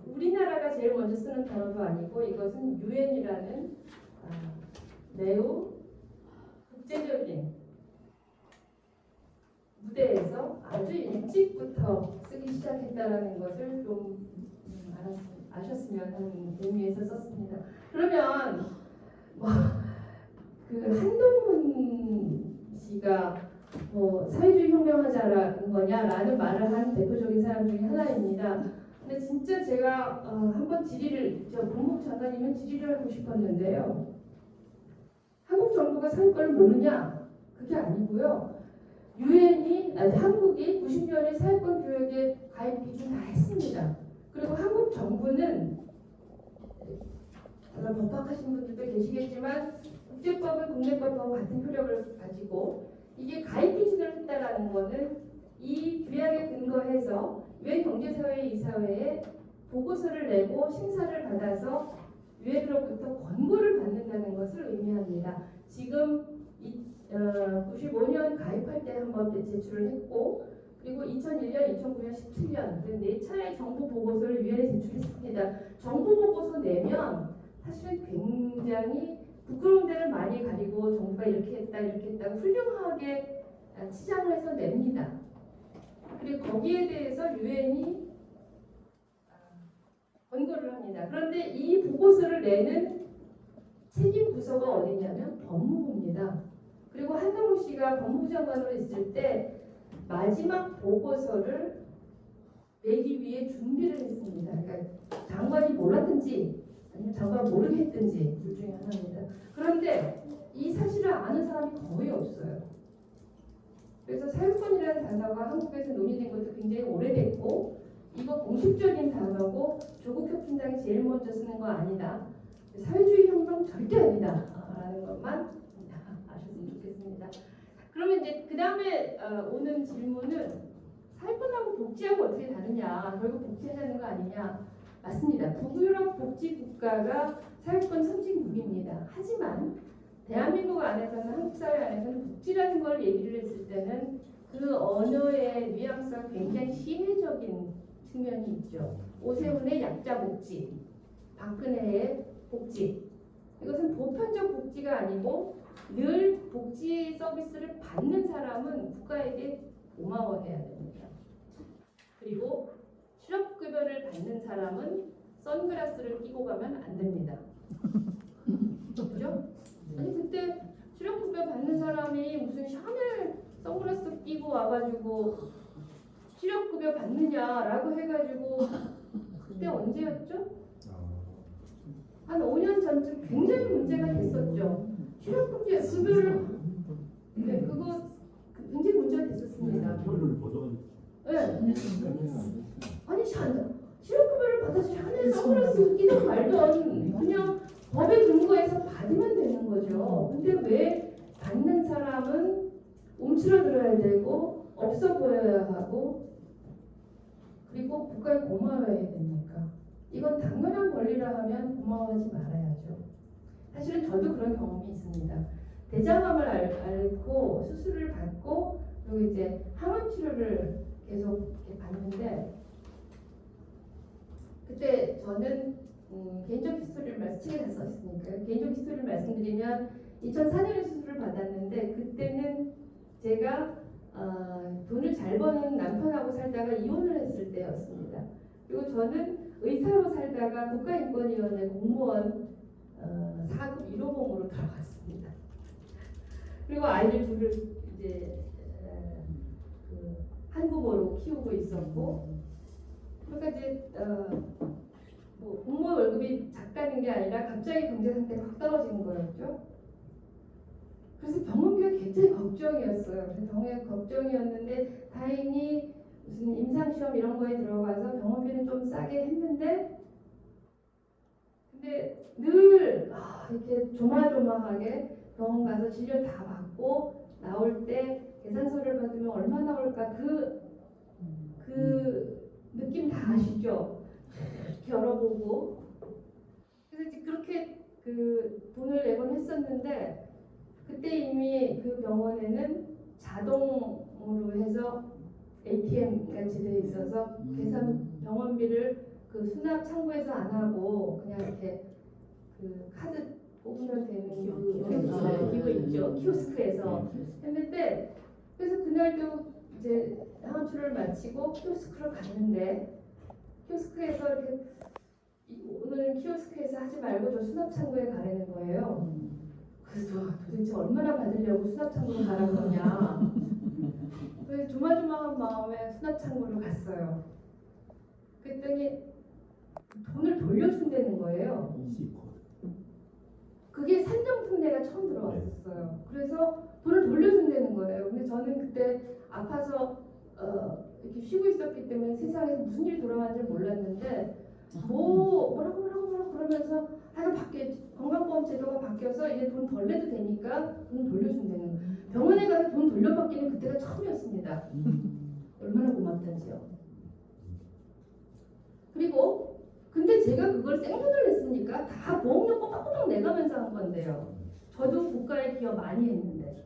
우리나라가 제일 먼저 쓰는 단어도 아니고 이것은 유엔이라는 매우 국제적인 무대에서 아주 일찍부터 쓰기 시작했다라는 것을 좀 알았습니다. 아셨으면 하는 의미에서 썼습니다. 그러면 그 한동훈 씨가 사회주의 혁명하자라는 거냐라는 말을 한 대표적인 사람 중에 하나입니다. 근데 진짜 제가 한번 법무부 장관이면 질의를 하고 싶었는데요. 한국 정부가 사회권을 모르냐? 그게 아니고요. 한국이 90년에 사회권 교역에 가입 기준 다 했습니다. 그리고 한국 정부는 아마 법학하신 분들도 계시겠지만 국제법은 국내법하고 같은 효력을 가지고 이게 가입 기준을 했다라는 거는 이 규약에 근거해서 유엔 경제사회 이사회에 보고서를 내고 심사를 받아서 유엔으로부터 권고를 받는다는 것을 의미합니다. 지금 95년 가입할 때 한번 제출을 했고 그리고 2001년, 2009년, 17년 그 4차례 정부 보고서를 유엔에 제출했습니다. 정부 보고서 내면 사실은 굉장히 부끄러운 데를 많이 가리고 정부가 이렇게 했다 훌륭하게 치장을 해서 냅니다. 그리고 거기에 대해서 유엔이 권고를 합니다. 그런데 이 보고서를 내는 책임 부서가 어디냐면 법무부입니다. 그리고 한동훈 씨가 법무부 장관으로 있을 때 마지막 보고서를 내기 위해 준비를 했습니다. 그러니까 장관이 몰랐든지 아니면 장관 모르겠든지 둘 중에 하나입니다. 그런데 이 사실을 아는 사람이 거의 없어요. 그래서 사회권이라는 단어가 한국에서 논의된 것도 굉장히 오래됐고 이거 공식적인 단어고 조국 혁신당이 제일 먼저 쓰는 거 아니다. 사회주의 혁명 절대 아니다. 라는 것만 아셨으면 좋겠습니다. 그러면 이제 그 다음에 오는 질문은 사회권하고 복지하고 어떻게 다르냐. 결국 복지하자는 거 아니냐. 맞습니다. 북유럽 복지 국가가 사회권 선진국입니다. 하지만 대한민국 안에서는 한국 사회 안에서는 복지라는 걸 얘기를 했을 때는 그 언어의 뉘앙스가 굉장히 시혜적인 측면이 있죠. 오세훈의 약자 복지, 박근혜의 복지. 이것은 보편적 복지가 아니고 늘 복지 서비스를 받는 사람은 국가에게 고마워해야 됩니다. 그리고 실업급여를 받는 사람은 선글라스를 끼고 가면 안 됩니다. 그죠? 아니 그때 실업급여 받는 사람이 무슨 샤넬 선글라스 끼고 와가지고 실업급여 받느냐라고 해가지고 그때 언제였죠? 한 5년 전쯤 굉장히 문제가 됐었죠. 실업급여를 그거 굉장히 문제가 됐었습니다. 네. 아니 실업급여를 받아서 샤넬 선글라스 끼든 말든 그냥 법에 근거해서 받으면 되는 거죠. 근데 왜 받는 사람은 움츠러들어야 되고 없어 보여야 하고 그리고 국가에 고마워해야 됩니까? 이건 당연한 권리라 하면 고마워하지 말아야죠. 사실은 저도 그런 경험이 있습니다. 대장암을 앓고 수술을 받고 그리고 이제 항암 치료를 계속 이렇게 받는데 그때 저는 개인적 히스토리를 책에 다 썼으니까요. 개인적 히스토리를 말씀드리면 2004년에 수술을 받았는데 그때는 제가 돈을 잘 버는 남편하고 살다가 이혼을 했을 때였습니다. 그리고 저는 의사로 살다가 국가인권위원회 공무원 4급 1호봉으로 들어갔습니다. 그리고 아이들 둘을 이제 한부모로 키우고 있었고 그러니까 이제 뭐 공무원 월급이 작다는 게 아니라 갑자기 경제 상태가 확 떨어지는 거였죠. 그래서 병원비가 굉장히 걱정이었어요. 그래서 병원비가 걱정이었는데 다행히 무슨 임상시험 이런 거에 들어가서 병원비는 좀 싸게 했는데 근데 늘 이렇게 조마조마하게 병원 가서 진료 다 받고 나올 때 계산서를 받으면 얼마 나올까 그 느낌 다 아시죠? 열어보고 그래서 이제 그렇게 그 돈을 내곤 했었는데 그때 이미 그 병원에는 자동으로 해서 ATM 같이 돼 있어서 계산 병원비를 그 수납 창구에서 안 하고 그냥 이렇게 그 카드 뽑으면 되는 기구 있죠. 키오스크에서 했는데 그래서 그날도 이제 항암 치료를 마치고 키오스크로 갔는데 키오스크에서 이렇게 오늘은 키오스크에서 하지 말고 저 수납창고에 가라는 거예요. 그래서 도대체 얼마나 받으려고 수납창고로 가라는 거냐. 그래서 조마조마한 마음에 수납창고로 갔어요. 그랬더니 돈을 돌려준다는 거예요. 그게 산정특례가 처음 들어왔었어요. 그래서 돈을 돌려준다는 거예요. 근데 저는 그때 아파서 이렇게 쉬고 있었기 때문에 세상에서 무슨 일이 돌아가는지 몰랐는데 뭐라고 그러면서 하여간 건강보험 제도가 바뀌어서 이제 돈 덜 내도 되니까 돈 돌려준다는 거예요. 병원에 가서 돈 돌려받기는 그때가 처음이었습니다. 얼마나 고맙던지요. 그리고 근데 제가 그걸 생돈을 냈으니까 다 보험료 꼬박꼬박 내가면서 한 건데요. 저도 국가에 기여 많이 했는데.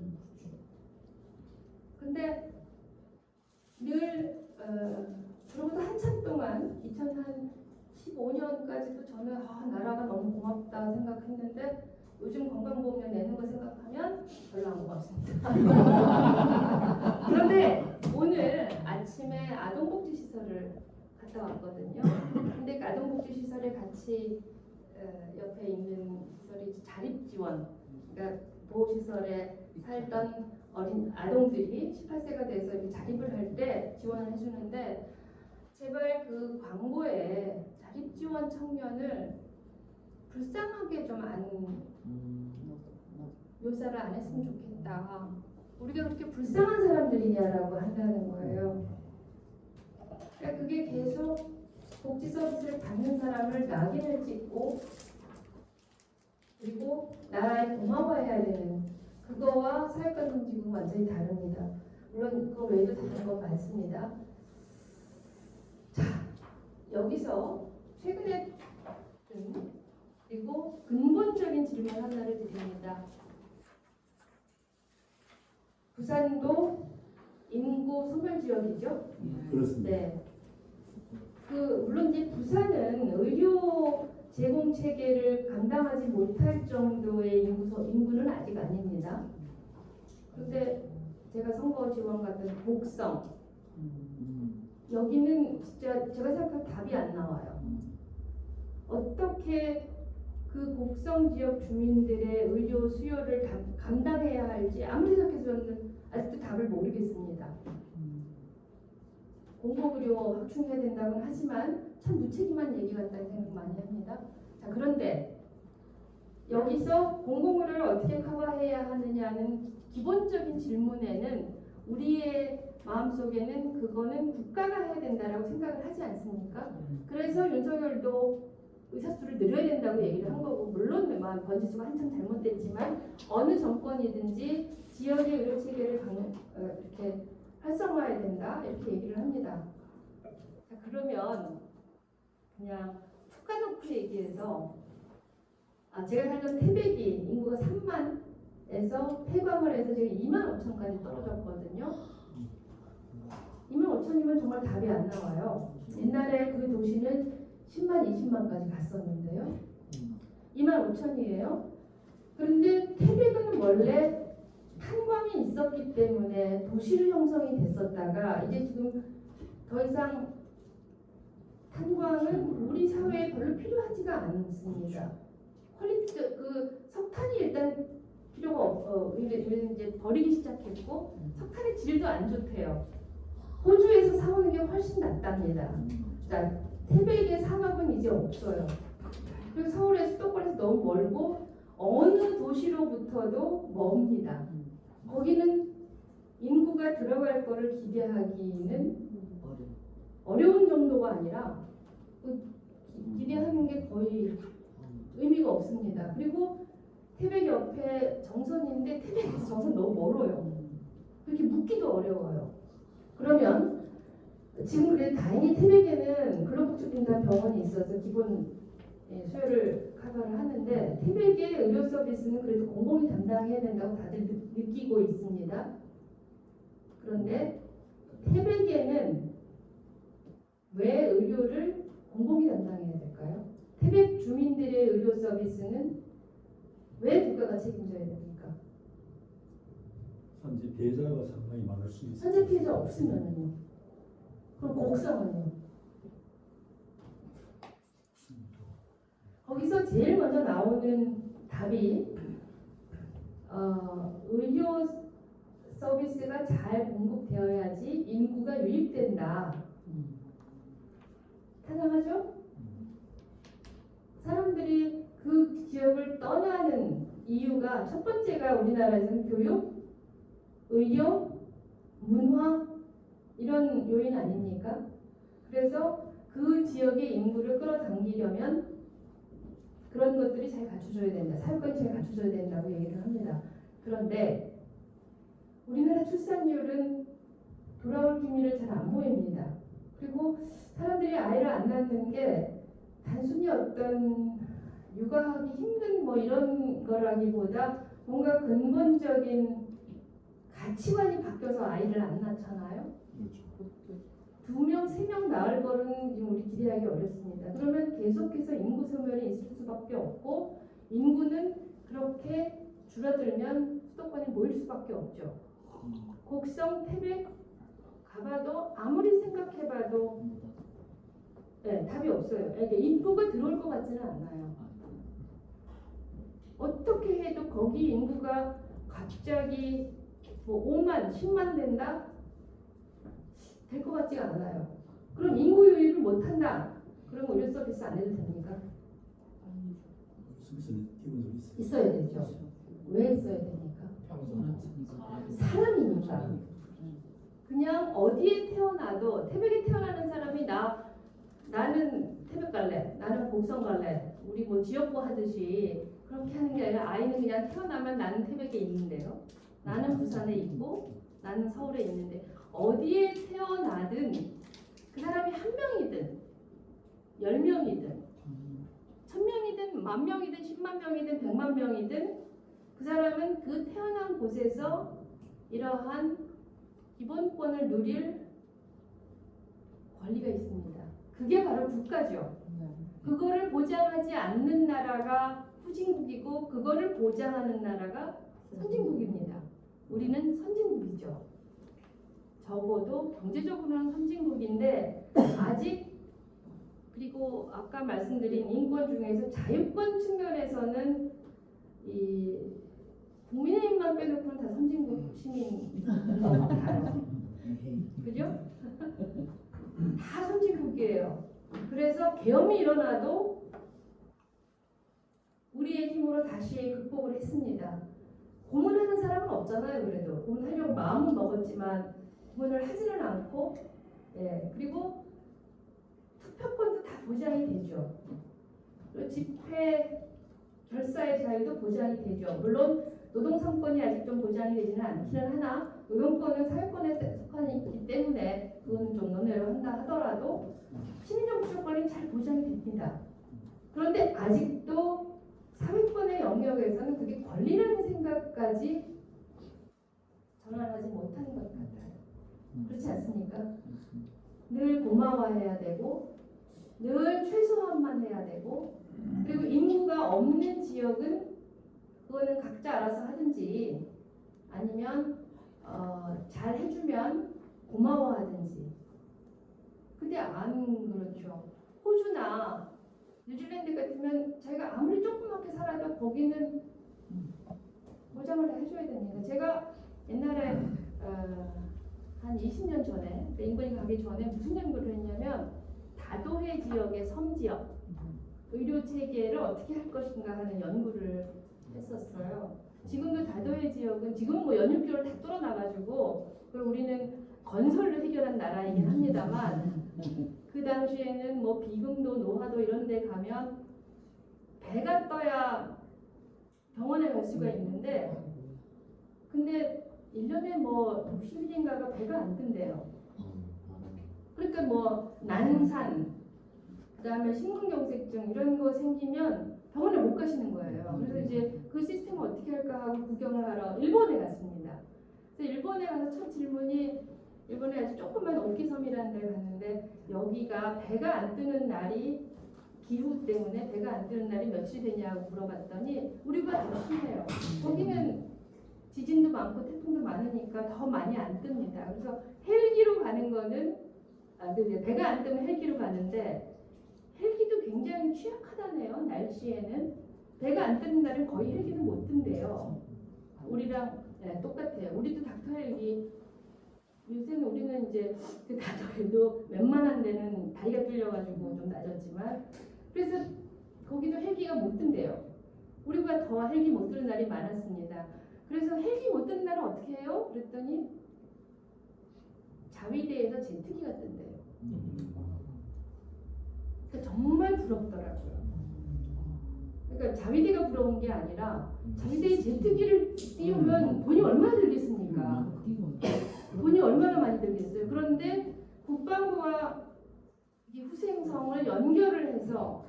근데 늘 그러고도 한참 동안 2015년까지도 저는 나라가 너무 고맙다 생각했는데 요즘 건강보험료 내는 거 생각하면 별로 안 고맙습니다. 그런데 오늘 아침에 아동복지시설을 갔다 왔거든요. 근데 그 아동복지시설에 같이 옆에 있는 시설이 자립지원, 그러니까 보호시설에 살던 어린 아동들이 18세가 돼서 이렇게 자립을 할 때 지원을 해주는데 제발 그 광고에 자립지원 청년을 불쌍하게 좀 안 묘사를 안 했으면 좋겠다. 우리가 그렇게 불쌍한 사람들이냐라고 한다는 거예요. 그러니까 그게 계속 복지 서비스를 받는 사람을 낙인을 찍고 그리고 나라에 고마워해야 되는 그거와 사회과정지구는 완전히 다릅니다. 물론 그거 외에도 다른 거 많습니다. 자, 여기서 최근에 그리고 근본적인 질문 하나를 드립니다. 부산도 인구 소멸 지역이죠? 그렇습니다. 네. 물론 이제 부산은 의료 제공 체계를 감당하지 못할 정도의 인구는 아직 아닙니다. 그런데 제가 선거 지원 같은 곡성 여기는 진짜 제가 생각한 답이 안 나와요. 어떻게 그 곡성 지역 주민들의 의료 수요를 감당해야 할지 아무리 생각해서는 아직도 답을 모르겠습니다. 공공의료 확충해야 된다고는 하지만 참 무책임한 얘기 같다는 생각 많이 합니다. 자, 그런데 여기서 공공의료를 어떻게 커버해야 하느냐는 기본적인 질문에는 우리의 마음속에는 그거는 국가가 해야 된다라고 생각을 하지 않습니까? 그래서 윤석열도 의사수를 늘려야 된다고 얘기를 한 거고, 물론 번지수가 한참 잘못됐지만 어느 정권이든지 지역의 의료 체계를 이렇게 활성화해야 된다 이렇게 얘기를 합니다. 자, 그러면 그냥 툭 까놓고 얘기해서 제가 살던 태백이 인구가 3만에서 폐광을 해서 지금 2만 5천까지 떨어졌거든요. 2만 5천이면 정말 답이 안 나와요. 옛날에 그 도시는 10만, 20만까지 갔었는데요. 2만 5천이에요. 그런데 태백은 원래 탄광이 있었기 때문에 도시로 형성이 됐었다가 이제 지금 더 이상 탄광은 우리 사회에 별로 필요하지가 않습니다. 석탄이 일단 필요가 우리는 이제 버리기 시작했고 석탄의 질도 안 좋대요. 호주에서 사오는 게 훨씬 낫답니다. 자, 태백의 산업은 이제 없어요. 그리고 서울에서 수도권에서 너무 멀고 어느 도시로부터도 멉니다. 거기는 인구가 들어갈 거를 기대하기는 어려운 정도가 아니라 기대하는 게 거의 의미가 없습니다. 그리고 태백 옆에 정선인데 태백에서 정선 너무 멀어요. 그렇게 묻기도 어려워요. 그러면 지금 그래도 다행히 태백에는 근로복지공단 병원이 있어서 기본 수요를 커버를 하는데 태백의 의료 서비스는 그래도 공공이 담당해야 된다고 다들 느끼고 있습니다. 그런데 태백에는 왜 의료를 공공이 담당해야 될까요? 태백 주민들의 의료 서비스는 왜 국가가 책임져야 됩니까? 산재 피해자가 상당히 많을 수 있습니다. 산재 피해자 없으면요. 그럼 곡성은요? 거기서 제일 먼저 나오는 답이 의료 서비스가 잘 공급되어야지 인구가 유입된다. 타당하죠? 사람들이 그 지역을 떠나는 이유가 첫 번째가 우리나라에서는 교육, 의료, 문화 이런 요인 아닙니까? 그래서 그 지역의 인구를 끌어당기려면 그런 것들이 잘 갖춰져야 된다. 사회권이 잘 갖춰져야 된다고 얘기를 합니다. 그런데 우리나라 출산율은 돌아올 기미를 잘 안 보입니다. 그리고 사람들이 아이를 안 낳는 게 단순히 어떤 육아하기 힘든 뭐 이런 거라기보다 뭔가 근본적인 가치관이 바뀌어서 아이를 안 낳잖아요. 그렇죠. 2명, 3명 낳을 거는 지금 우리 기대하기 어렵습니다. 그러면 계속해서 인구 소멸이 있을 수밖에 없고 인구는 그렇게 줄어들면 수도권에 모일 수밖에 없죠. 곡성, 태백 가봐도 아무리 생각해봐도 네, 답이 없어요. 그러니까 인구가 들어올 것 같지는 않아요. 어떻게 해도 거기 인구가 갑자기 뭐 5만, 10만 된다? 될 것 같지가 않아요. 그럼 인구 유입을 못한다. 그럼 의료 서비스 안 해도 됩니까? 서비스는 기본적으로 있어요. 있어야 되죠. 왜 있어야 됩니까? 사람이니까. 그냥 어디에 태어나도 태백에 태어나는 사람이 나는 태백 갈래, 나는 곡성 갈래, 우리 뭐 지역구 하듯이 그렇게 하는 게 아니라 아이는 그냥 태어나면 나는 태백에 있는데요. 나는 부산에 있고 나는 서울에 있는데 어디에 태어나든 그 사람이 한 명이든 10명이든 1000명이든 10,000명이든 10만 명이든 100만 명이든 그 사람은 그 태어난 곳에서 이러한 기본권을 누릴 권리가 있습니다. 그게 바로 국가죠. 그거를 보장하지 않는 나라가 후진국이고 그거를 보장하는 나라가 선진국입니다. 우리는 선진국이죠. 적어도 경제적으로는 선진국인데 아직 그리고 아까 말씀드린 인권 중에서 자유권 측면에서는 이 국민의힘만 빼놓고는 다 선진국 시민인 것 같아요. 그죠? 다 선진국이에요. 그래서 계엄이 일어나도 우리의 힘으로 다시 극복을 했습니다. 고문하는 사람은 없잖아요. 그래도 고문하려고 마음은 먹었지만 고문을 하지는 않고 그리고 투표권도 다 보장이 되죠. 그리고 집회 결사의 자유도 보장이 되죠. 물론 노동상권이 아직 좀 보장이 되지는 않기는 하나 노동권은 사회권에 속하기 때문에 그건 좀 논의를 한다 하더라도 시민정치권이 잘 보장이 됩니다. 그런데 아직도 사회권의 영역에서는 그게 권리라는 생각까지 전환하지 못하는 것 같아요. 그렇지 않습니까? 늘 고마워해야 되고 늘 최소한만 해야 되고 그리고 인구가 없는 지역은 그거는 각자 알아서 하든지 아니면 잘 해주면 고마워하든지. 근데 안 그렇죠. 호주나 뉴질랜드 같으면 자기가 아무리 조그맣게 살아도 거기는 보장을 다 해줘야 됩니다. 제가 옛날에 한 20년 전에 인권이 가기 전에 무슨 연구를 했냐면 다도해 지역의 섬지역 의료 체계를 어떻게 할 것인가 하는 연구를 했었어요. 지금도 다도해 지역은 지금 뭐 연육교를 다 뚫어놔가지고 그리고 우리는 건설로 해결한 나라이긴 합니다만 그 당시에는 뭐 비금도 노화도 이런 데 가면 배가 떠야 병원에 갈 수가 있는데 근데 1년에 뭐 60일인가가 배가 안 뜬대요. 그러니까 뭐 난산 그다음에 심근경색증 이런 거 생기면 병원에 못 가시는 거예요. 그래서 이제 그 시스템을 어떻게 할까 하고 구경을 하러 일본에 갔습니다. 그래서 일본에 가서 첫 질문이 일본에 아주 조그만 오키섬이라는 데를 갔는데 여기가 배가 안 뜨는 날이 기후 때문에 배가 안 뜨는 날이 며칠 되냐고 물어봤더니 우리가 더 심해요. 거기는 지진도 많고 태풍도 많으니까 더 많이 안 뜹니다. 그래서 헬기로 가는 거는 배가 안 뜨면 헬기로 가는데 헬기도 굉장히 취약하다네요. 날씨에는 배가 안 뜨는 날은 거의 헬기는 못 뜬대요. 우리랑 똑같아요. 우리도 닥터 헬기 요새는 우리는 이제 그 닥터에도 웬만한 데는 다리가 뚫려가지고 좀 낮았지만 그래서 거기도 헬기가 못 뜬대요. 우리가 더 헬기 못 뜨는 날이 많았습니다. 그래서 헬기 못 뜨는 날은 어떻게 해요? 그랬더니 자위대에서 제트기가 뜬대요. 그러니까 정말 부럽더라고요. 그러니까 자위대가 부러운 게 아니라 자위대의 제트기를 띄우면 돈이 얼마나 들겠습니까? 돈이 얼마나 많이 들겠어요. 그런데 국방부와 이 후생성을 연결을 해서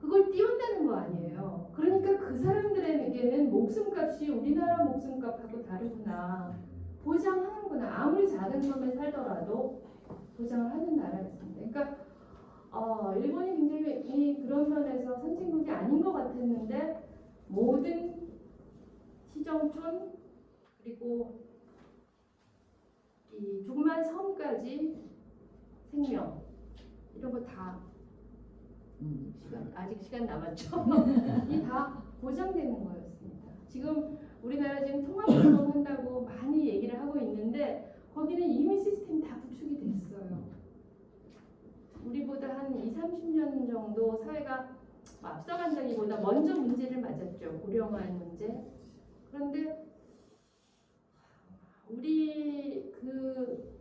그걸 띄운다는 거 아니에요. 그러니까 그 사람들에게는 목숨값이 우리나라 목숨값하고 다르구나. 보장하는구나. 아무리 작은 섬에 살더라도 보장을 하는 나라였습니다. 그러니까 일본이 굉장히 그런 면에서 선진국이 아닌 것 같았는데 모든 시정촌 그리고 이 조그만 섬까지 생명 이런 거 다 아직 시간 남았죠. 이 다 보장되는 거였습니다. 지금 우리나라 지금 통합운동 한다고 많이 얘기를 하고 있는데 거기는 이미 시스템이 다 구축이 됐어요. 우리보다 한 20-30년 정도 사회가 앞서간다기보다 먼저 문제를 맞았죠. 고령화의 문제. 그런데 우리 그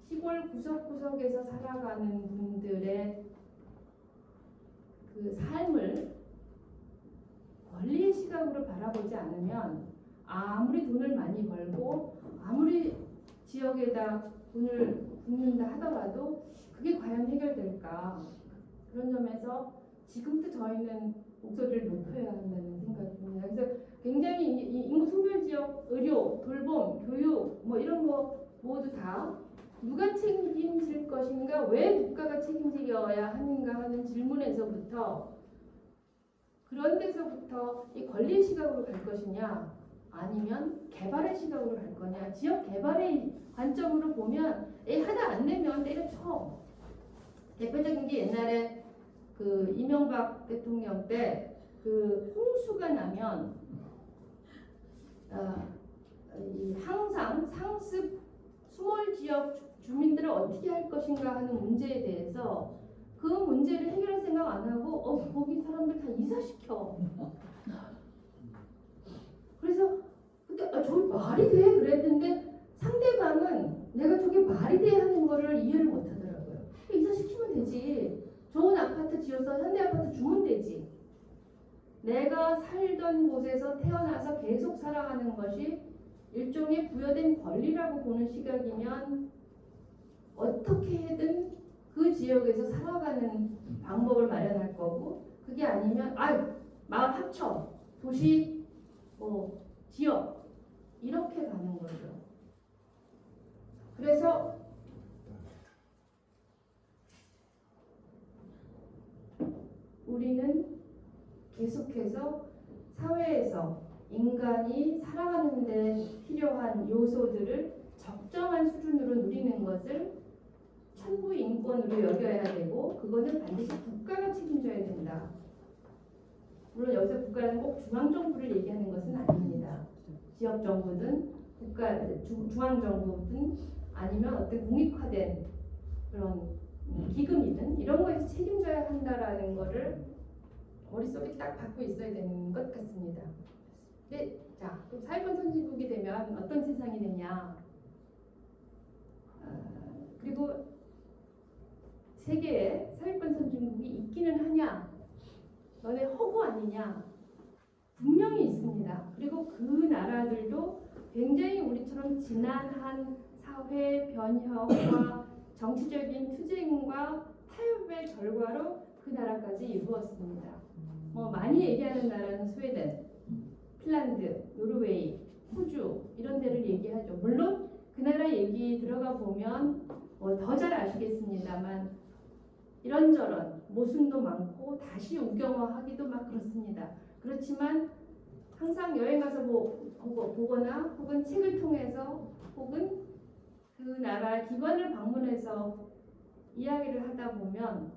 시골 구석구석에서 살아가는 분들의 그 삶을 권리의 시각으로 바라보지 않으면 아무리 돈을 많이 벌고 아무리 지역에다 돈을 붓는다 하더라도 그게 과연 해결될까? 그런 점에서 지금부터 저희는 목소리를 높여야 한다는 생각이 듭니다. 그래서 굉장히 이 인구 소멸 지역 의료, 돌봄, 교육 뭐 이런 거 모두 다 누가 책임질 것인가, 왜 국가가 책임져야 하는가 하는 질문에서부터 그런 데서부터 이 권리의 시각으로 갈 것이냐 아니면 개발의 시각으로 갈 거냐. 지역 개발의 관점으로 보면 하다 안 내면 때려쳐. 대표적인 게 옛날에 그 이명박 대통령 때 그 홍수가 나면 항상 상습 수몰 지역 주민들을 어떻게 할 것인가 하는 문제에 대해서 그 문제를 해결할 생각 안 하고 거기 사람들 다 이사시켜. 그래서 그때 저게 말이 돼? 그랬는데 상대방은 내가 저게 말이 돼 하는 거를 이해를 못 하더라고요. 이사시키면 되지. 좋은 아파트 지어서 현대 아파트 주면 되지. 내가 살던 곳에서 태어나서 계속 살아가는 것이 일종의 부여된 권리라고 보는 시각이면 어떻게든 그 지역에서 살아가는 방법을 마련할 거고 그게 아니면 마을 합쳐 도시 지역 이렇게 가는 거죠. 그래서 우리는 계속해서 사회에서 인간이 살아가는 데 필요한 요소들을 적정한 수준으로 누리는 것을 천부 인권으로 여겨야 되고 그거는 반드시 국가가 책임져야 된다. 물론 여기서 국가는 꼭 중앙정부를 얘기하는 것은 아닙니다. 지역정부든 중앙정부든 아니면 어떤 공익화된 그런 기금이든 이런 거에서 책임져야 한다라는 거를 머릿속에 딱 갖고 있어야 되는 것 같습니다. 근데 그럼 사회권 선진국이 되면 어떤 세상이 되냐? 그리고 세계에 사회권 선진국이 있기는 하냐? 너네 허구 아니냐? 분명히 있습니다. 그리고 그 나라들도 굉장히 우리처럼 지난한 사회 변혁과 정치적인 투쟁과 타협의 결과로 그 나라까지 이루었습니다. 많이 얘기하는 나라는 스웨덴, 핀란드, 노르웨이, 호주 이런 데를 얘기하죠. 물론 그 나라 얘기 들어가 보면 더 잘 아시겠습니다만 이런저런 모순도 많고 다시 우경화하기도 막 그렇습니다. 그렇지만 항상 여행 가서 보거나 혹은 책을 통해서 혹은 그 나라 기관을 방문해서 이야기를 하다 보면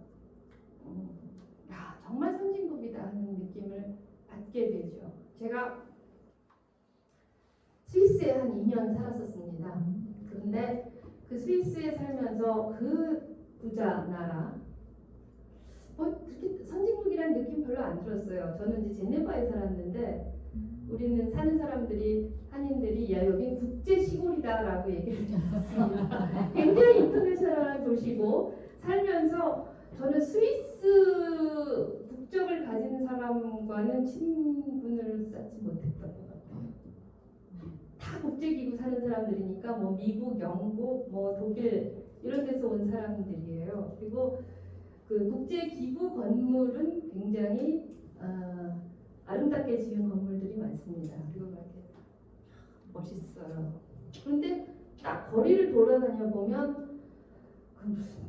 야, 정말 선진국이다 하는 느낌을 받게 되죠. 제가 스위스에 한 2년 살았었습니다. 그런데 그 스위스에 살면서 그 부자 나라 그렇게 선진국이라는 느낌 별로 안 들었어요. 저는 이제 제네바에 살았는데 우리는 사는 사람들이 한인들이 야 여긴 국제 시골이다라고 얘기를 들었습니다. 굉장히 인터내셔널한 도시고 살면서 저는 스위스 국적을 가진 사람과는 친분을 쌓지 못했던 것 같아요. 다 국제기구 사는 사람들이니까 뭐 미국, 영국, 뭐 독일 이런 데서 온 사람들이에요. 그리고 그 국제기구 건물은 굉장히 아름답게 지은 건물들이 많습니다. 그리고 이렇게 멋있어요. 그런데 딱 거리를 돌아다녀 보면 그 무슨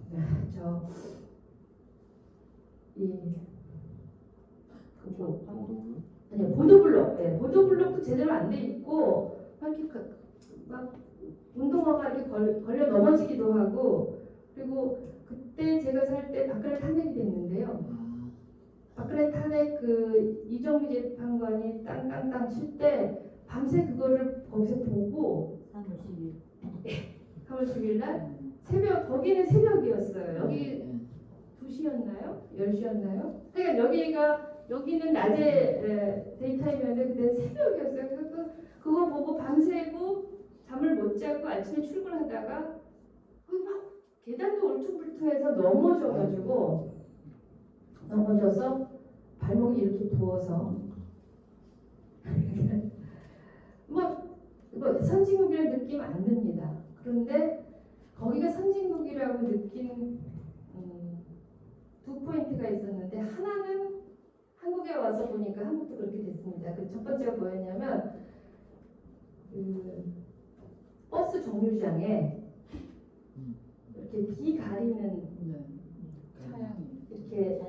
아니 보도블록, 보도블록도 제대로 안 돼 있고 막 이렇게 막 운동화가 이렇게 걸려 넘어지기도 하고 그리고 그때 제가 살 때 박근혜 탄핵이 됐는데요. 박근혜 탄핵 그 이정미 재판관이 땅땅땅 칠 때 밤새 그거를 거기서 보고 3월 10일 날 새벽 거기는 새벽이었어요. 여기 2시였나요? 10시였나요? 그러니까 여기는 낮에 데이타임이었는데 그때는 새벽이었어요. 그래서 그거 보고 밤새고 잠을 못 자고 아침에 출근하다가 막 계단도 울퉁불퉁해서 넘어져서 발목이 이렇게 부어서 뭐 선진국이라는 느낌 안 듭니다. 그런데 거기가 선진국이라고 느낀 두 포인트가 있었는데 하나는 한국에 와서 보니까 한국도 그렇게 됐습니다. 그 첫 번째가 뭐였냐면 버스 정류장에 이렇게 비 가리는 이렇게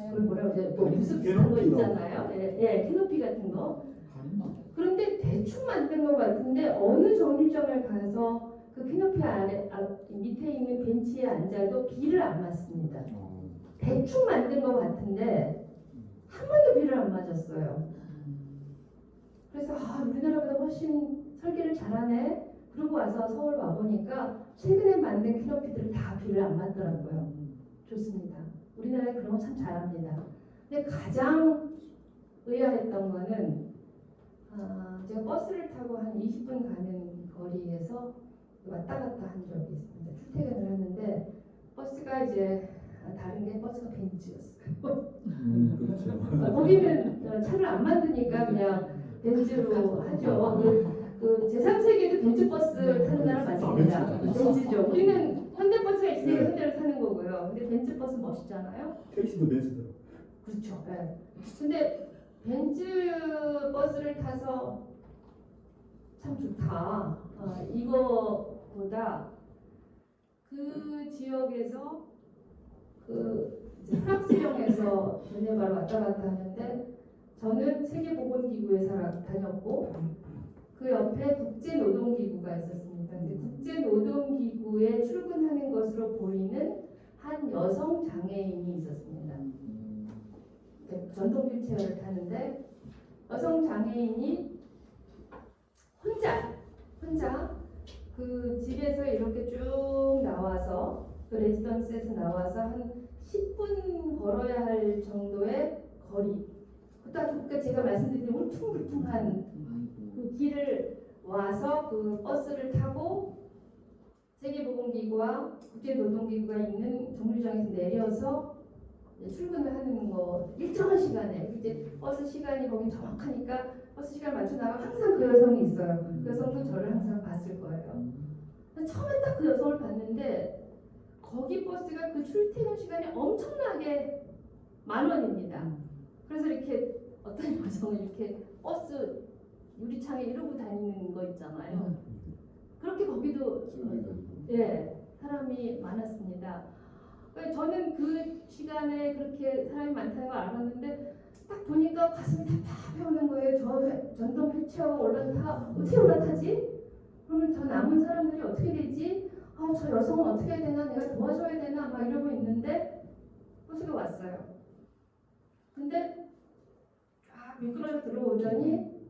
그걸 뭐라고 그러죠? 뭐 무슨 비슷한 거 있잖아요. 캐노피 같은 거. 그런데 대충 만든 것 같은데 어느 정류장을 가서 그 캐노피 아래 밑에 있는 벤치에 앉아도 비를 안 맞습니다. 대충 만든 것 같은데 한 번도 비를 안 맞았어요. 그래서 우리나라보다 훨씬 설계를 잘하네. 그러고 와서 서울 와보니까 최근에 만든 캐노피들은 다 비를 안 맞더라고요. 좋습니다. 우리나라에 그런 거 참 잘합니다. 근데 가장 의아했던 거는 제가 버스를 타고 한 20분 가는 거리에서 왔다 갔다 한 적이 있습니다. 출퇴근을 하는데 버스가 이제 다른 게 버스가 벤츠였어요. 그렇죠. 거기는 차를 안 만드니까 그냥 벤츠로 하죠. 그 제3세계도 벤츠 버스를 타는 나라 맞습니다. 벤츠죠. 우리는 현대버스가 있으니까 현대를 타는 거고요. 근데 벤츠 버스 멋있잖아요. 택시도 벤츠더라고. 그렇죠. 네. 근데 벤츠 버스를 타서 참 좋다. 이거보다 그 지역에서 이제 프랑스령에서 제네바로 왔다 갔다 하는데 저는 세계보건기구에 다녔고 그 옆에 국제노동기구가 있었습니다. 근데 국제노동기구에 출근하는 것으로 보이는 한 여성 장애인이 있었습니다. 전동 휠체어를 타는데 여성 장애인이 혼자 그 집에서 이렇게 쭉 나와서 그 레지던스에서 나와서 한 10분 걸어야 할 정도의 거리. 그러니까 제가 말씀드린 울퉁불퉁한 그 길을 와서 그 버스를 타고 세계보건기구와 국제노동기구가 있는 정류장에서 내려서 출근을 하는 거 일정한 시간에 이제 버스 시간이 거기 정확하니까 버스 시간 맞춰 나가 항상 그 여성이 있어요. 그 여성도 저를 항상 봤을 거예요. 처음에 딱 그 여성을 봤는데 거기 버스가 그 출퇴근 시간이 엄청나게 10,000원입니다. 그래서 이렇게 어떤 여성은 이렇게 버스 유리창에 이러고 다니는 거 있잖아요. 그렇게 거기도 사람이 많았습니다. 저는 그 시간에 그렇게 사람이 많다는 걸 알았는데 딱 보니까 가슴이 답답해오는 거예요. 저 전동 휠체어 어떻게 올라타지? 그러면 저 남은 사람들이 어떻게 되지? 저 여성은 어떻게 해야 되나? 내가 도와줘야 되나? 막 이러고 있는데 버스가 왔어요. 근데 쫙 미끄러 들어오더니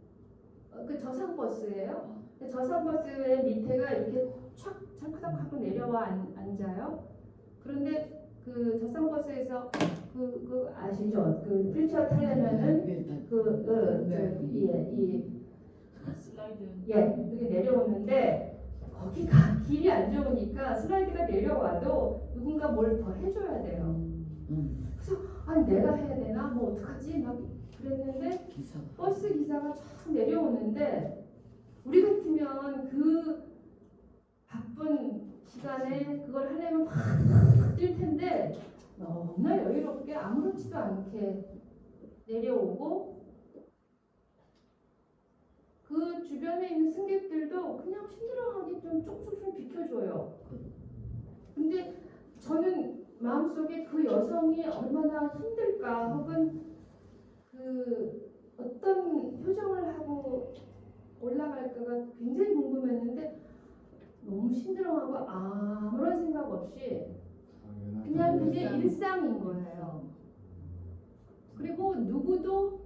그 저상 버스예요. 저상 버스의 밑에가 이렇게 촥 철크덕하고 내려와 앉아요. 그런데 그 저상 버스에서 그 아시죠? 그 휠체어 타려면은 슬라이드. 여기 내려오는데 거기가 길이 안 좋으니까 슬라이드가 내려와도 누군가 뭘 더 해줘야 돼요. 그래서 아니 내가 해야 되나? 뭐 어떡하지? 막 그랬는데 버스 기사가 쫙 내려오는데 우리 같으면 그 바쁜 시간에 그걸 하려면 팍 뛸 텐데 너무나 여유롭게 아무렇지도 않게 내려오고 그 주변에 있는 승객들도 그냥 힘들어하게 좀 쪽쪽 비켜줘요. 근데 저는 마음속에 그 여성이 얼마나 힘들까 혹은 그 어떤 표정을 하고 올라갈까가 굉장히 궁금했는데 너무 힘들어하고 아무런 생각 없이 그냥 그게 일상인 거예요. 그리고 누구도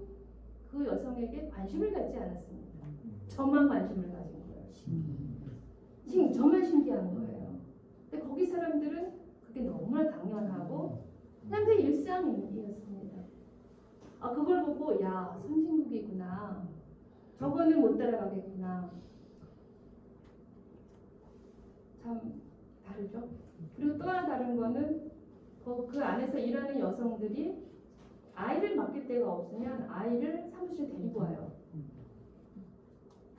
그 여성에게 관심을 갖지 않았습니다. 저만 관심을 가진 거예요. 저만 신기한 거예요. 근데 거기 사람들은 그게 너무나 당연하고 그냥 그 일상이었습니다. 그걸 보고 야 선진국이구나. 저거는 못 따라가겠구나. 참 다르죠. 그리고 또 하나 다른 거는 그 안에서 일하는 여성들이 아이를 맡길 데가 없으면 아이를 사무실에 데리고 와요.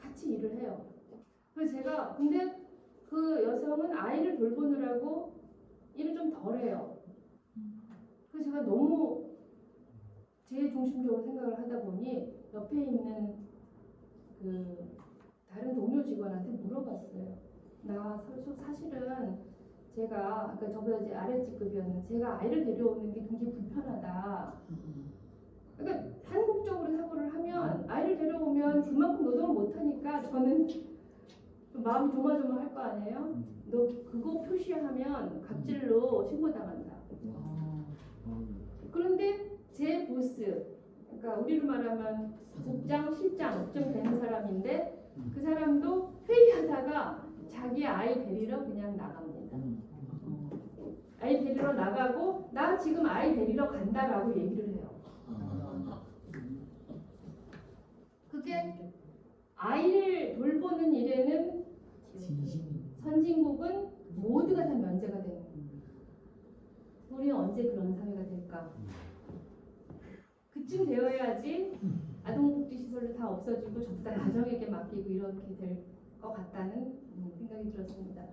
같이 일을 해요. 그래서 제가 근데 그 여성은 아이를 돌보느라고 일을 좀 덜 해요. 그래서 제가 너무 제 중심적으로 생각을 하다 보니 옆에 있는 그 다른 동료 직원한테 물어봤어요. 나 사실은 제가 아까 저보다 이제 아래직급이었는데 제가 아이를 데려오는 게 굉장히 불편하다. 그러니까 한국적으로 사고를 하면 아이를 데려오면 그만큼 노동을 못하니까 저는 좀 마음이 조마조마할 거 아니에요. 너 그거 표시하면 갑질로 신고당한다. 그런데 제 보스, 그러니까 우리로 말하면 국장, 실장, 업종 되는 사람인데 그 사람도 회의하다가 자기 아이 데리러 그냥 나갑니다. 아이 데리러 나가고 나 지금 아이 데리러 간다라고 얘기를 해요. 그게 아이를 돌보는 일에는 선진국은 모두가 다 면제가 되는 거예요. 우리는 언제 그런 사회가 될까? 그쯤 되어야지 아동복지시설도 다 없어지고 전부 다 가정에게 맡기고 이렇게 될 것 같다는 생각이 들었습니다.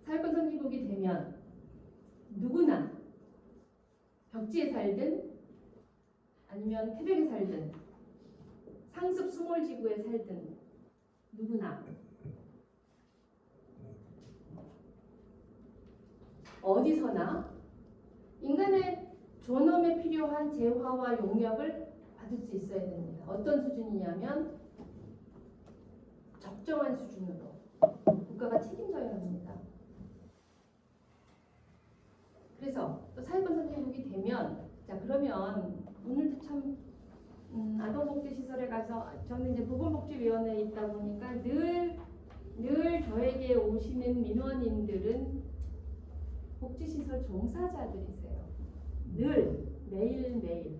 사회권 선진국이 되면 누구나 벽지에 살든 아니면 태백에 살든 상습 수몰지구에 살든 누구나 어디서나 인간의 존엄에 필요한 재화와 용역을 받을 수 있어야 됩니다. 어떤 수준이냐면 적정한 수준으로 국가가 책임져야 합니다. 그래서 또 사회권 선진국이 되면 자 그러면 오늘도 참 아동복지시설에 가서 저는 이제 보건복지위원회에 있다 보니까 늘 저에게 오시는 민원인들은 복지시설 종사자들이세요. 늘 매일매일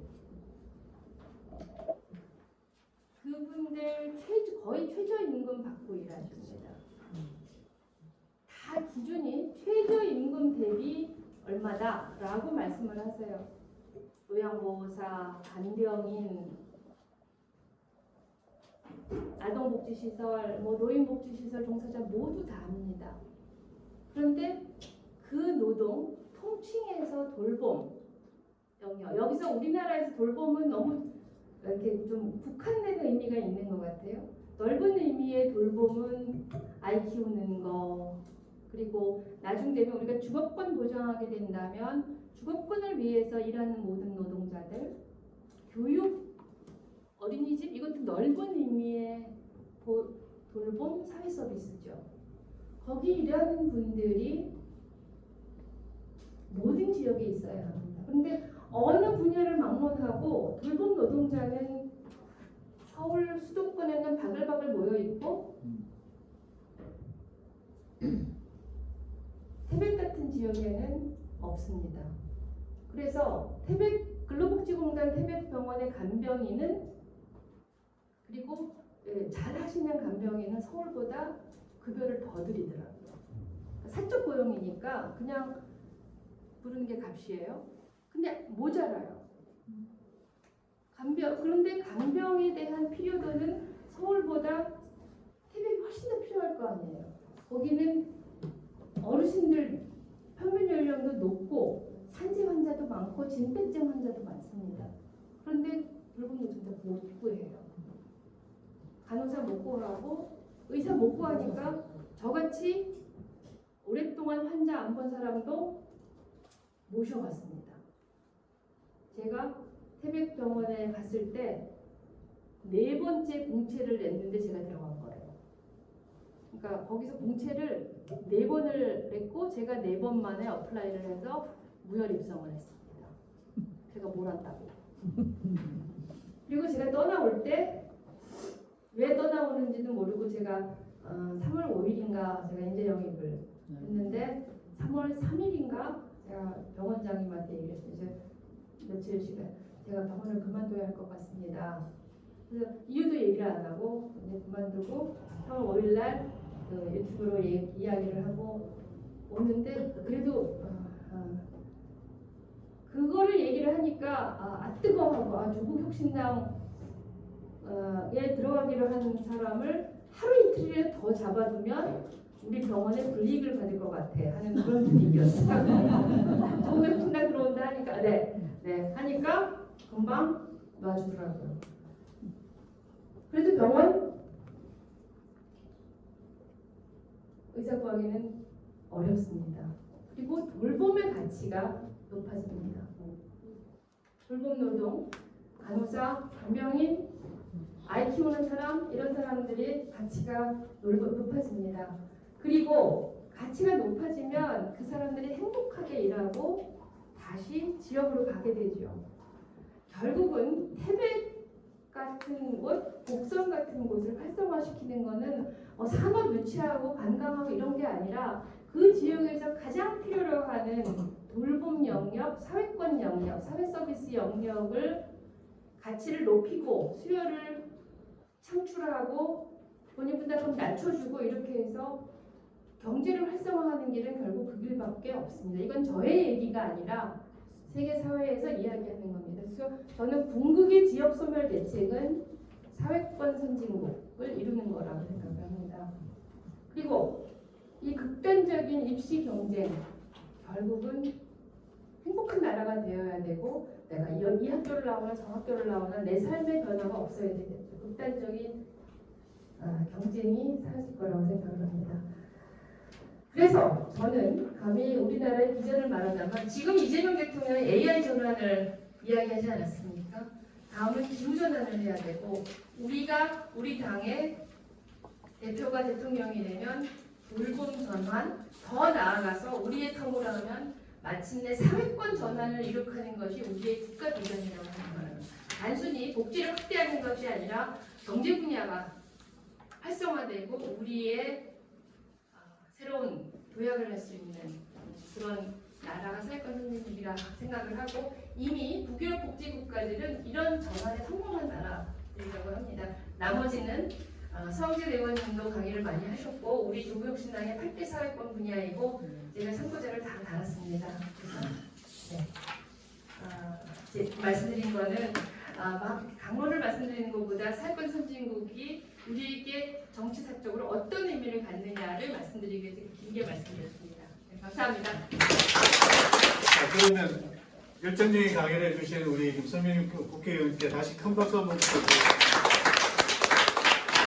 그분들 거의 최저임금 받고 일하십니다. 다 기준이 최저임금 대비 얼마다라고 말씀을 하세요. 요양보호사, 간병인, 아동복지시설, 노인복지시설 종사자 모두 다 합니다. 그런데 그 노동, 통칭해서 돌봄 영역. 여기서 우리나라에서 돌봄은 너무 이렇게 좀 국한된 의미가 있는 것 같아요. 넓은 의미의 돌봄은 아이 키우는 거, 그리고 나중 되면 우리가 주거권 보장하게 된다면 주거권을 위해서 일하는 모든 노동자들, 교육, 어린이집 이것도 넓은 의미의 돌봄 사회 서비스죠. 거기 일하는 분들이 모든 지역에 있어야 합니다. 그런데 어느 분야를 막론하고 돌봄 노동자는 서울 수도권에는 바글바글 모여 있고 태백 같은 지역에는 없습니다. 그래서 태백 근로복지공단 태백병원의 간병인은 그리고 잘 하시는 간병인은 서울보다 급여를 더 드리더라고요. 사적 고용이니까 그냥 부르는 게 값이에요. 근데 모자라요. 그런데 간병에 대한 필요도는 서울보다 태백이 훨씬 더 필요할 거 아니에요. 거기는 어르신들 평균 연령도 높고 산재 환자도 많고 진폐증 환자도 많습니다. 그런데 돌봄 노동자 못 구해요. 간호사 못 구하고 의사 못 구하니까 저같이 오랫동안 환자 안 본 사람도 모셔갔습니다. 제가 태백병원에 갔을 때 4번째 공채를 냈는데 제가 들어간 거예요. 그러니까 거기서 공채를 4번을 냈고 제가 4번 만에 어플라이를 해서 무혈 입성을 했습니다. 제가 뭘 한다고. 그리고 제가 떠나올 때 왜 떠나오는지도 모르고 제가 3월 5일인가 제가 인재 영입을 했는데 3월 3일인가 제가 병원장님한테 얘기했어요. 이제 며칠 시간 제가 병원을 그만둬야 할 것 같습니다. 그래서 이유도 얘기를 안 하고 이제 그만두고 3월 5일 날 유튜브로 이야기를 하고 오는데 그래도 그거를 얘기를 하니까 뜨거워하고 조국혁신당에 들어가기로 한 사람을 하루 이틀에 더 잡아두면 우리 병원에 불이익을 받을 것 같아 하는 그런 분위기였어요. 조국혁신당 들어온다 하니까 네 하니까 금방 놔주더라고요. 그래도 병원 의사 구하기는 어렵습니다. 그리고 돌봄의 가치가 높아집니다. 돌봄 노동, 간호사, 간병인, 아이 키우는 사람 이런 사람들이 가치가 높아집니다. 그리고 가치가 높아지면 그 사람들이 행복하게 일하고 다시 지역으로 가게 되죠. 결국은 태백 같은 곳, 곡성 같은 곳을 활성화시키는 것은 산업 유치하고 관광하고 이런 게 아니라 그 지역에서 가장 필요로 하는 돌봄 영역, 사회권 영역, 사회 서비스 영역을 가치를 높이고 수요를 창출하고 본인 부담금 낮춰주고 이렇게 해서 경제를 활성화하는 길은 결국 그 길밖에 없습니다. 이건 저의 얘기가 아니라 세계 사회에서 이야기하는 겁니다. 그래서 저는 궁극의 지역 소멸 대책은 사회권 선진국을 이루는 거라고 생각을 합니다. 그리고 이 극단적인 입시 경쟁 결국은 행복한 나라가 되어야 되고 내가 이 학교를 나오나 저 학교를 나오나 내 삶의 변화가 없어야 되겠죠. 극단적인 경쟁이 사라질 거라고 생각을 합니다. 그래서 저는 감히 우리나라의 비전을 말하자면 지금 이재명 대통령이 AI 전환을 이야기하지 않았습니까? 다음은 기후 전환을 해야 되고 우리가 우리 당의 대표가 대통령이 되면 돌봄 전환, 더 나아가서 우리의 텀으로 하면 마침내 사회권 전환을 이룩하는 것이 우리의 국가 비전이라고 생각합니다. 단순히 복지를 확대하는 것이 아니라 경제 분야가 활성화되고 우리의 새로운 도약을 할 수 있는 그런 나라가 사회권 선진국이라 생각을 하고 이미 북유럽 복지 국가들은 이런 전환에 성공한 나라들이라고 합니다. 나머지는 서영진 의원님도 강의를 많이 하셨고 우리 조국혁신당의 8대 사회권 분야이고 제가 참고자를 다 달았습니다. 그래서 말씀드린 거는 막 강론을 말씀드리는 것보다 사회권 선진국이 우리에게 정치사적으로 어떤 의미를 갖느냐를 말씀드리기 위해서 길게 말씀드렸습니다. 네, 감사합니다. 그러면 열정적인 강의를 해주신 우리 김선민 국회의원께 다시 큰 박수 한번 부탁드립니다.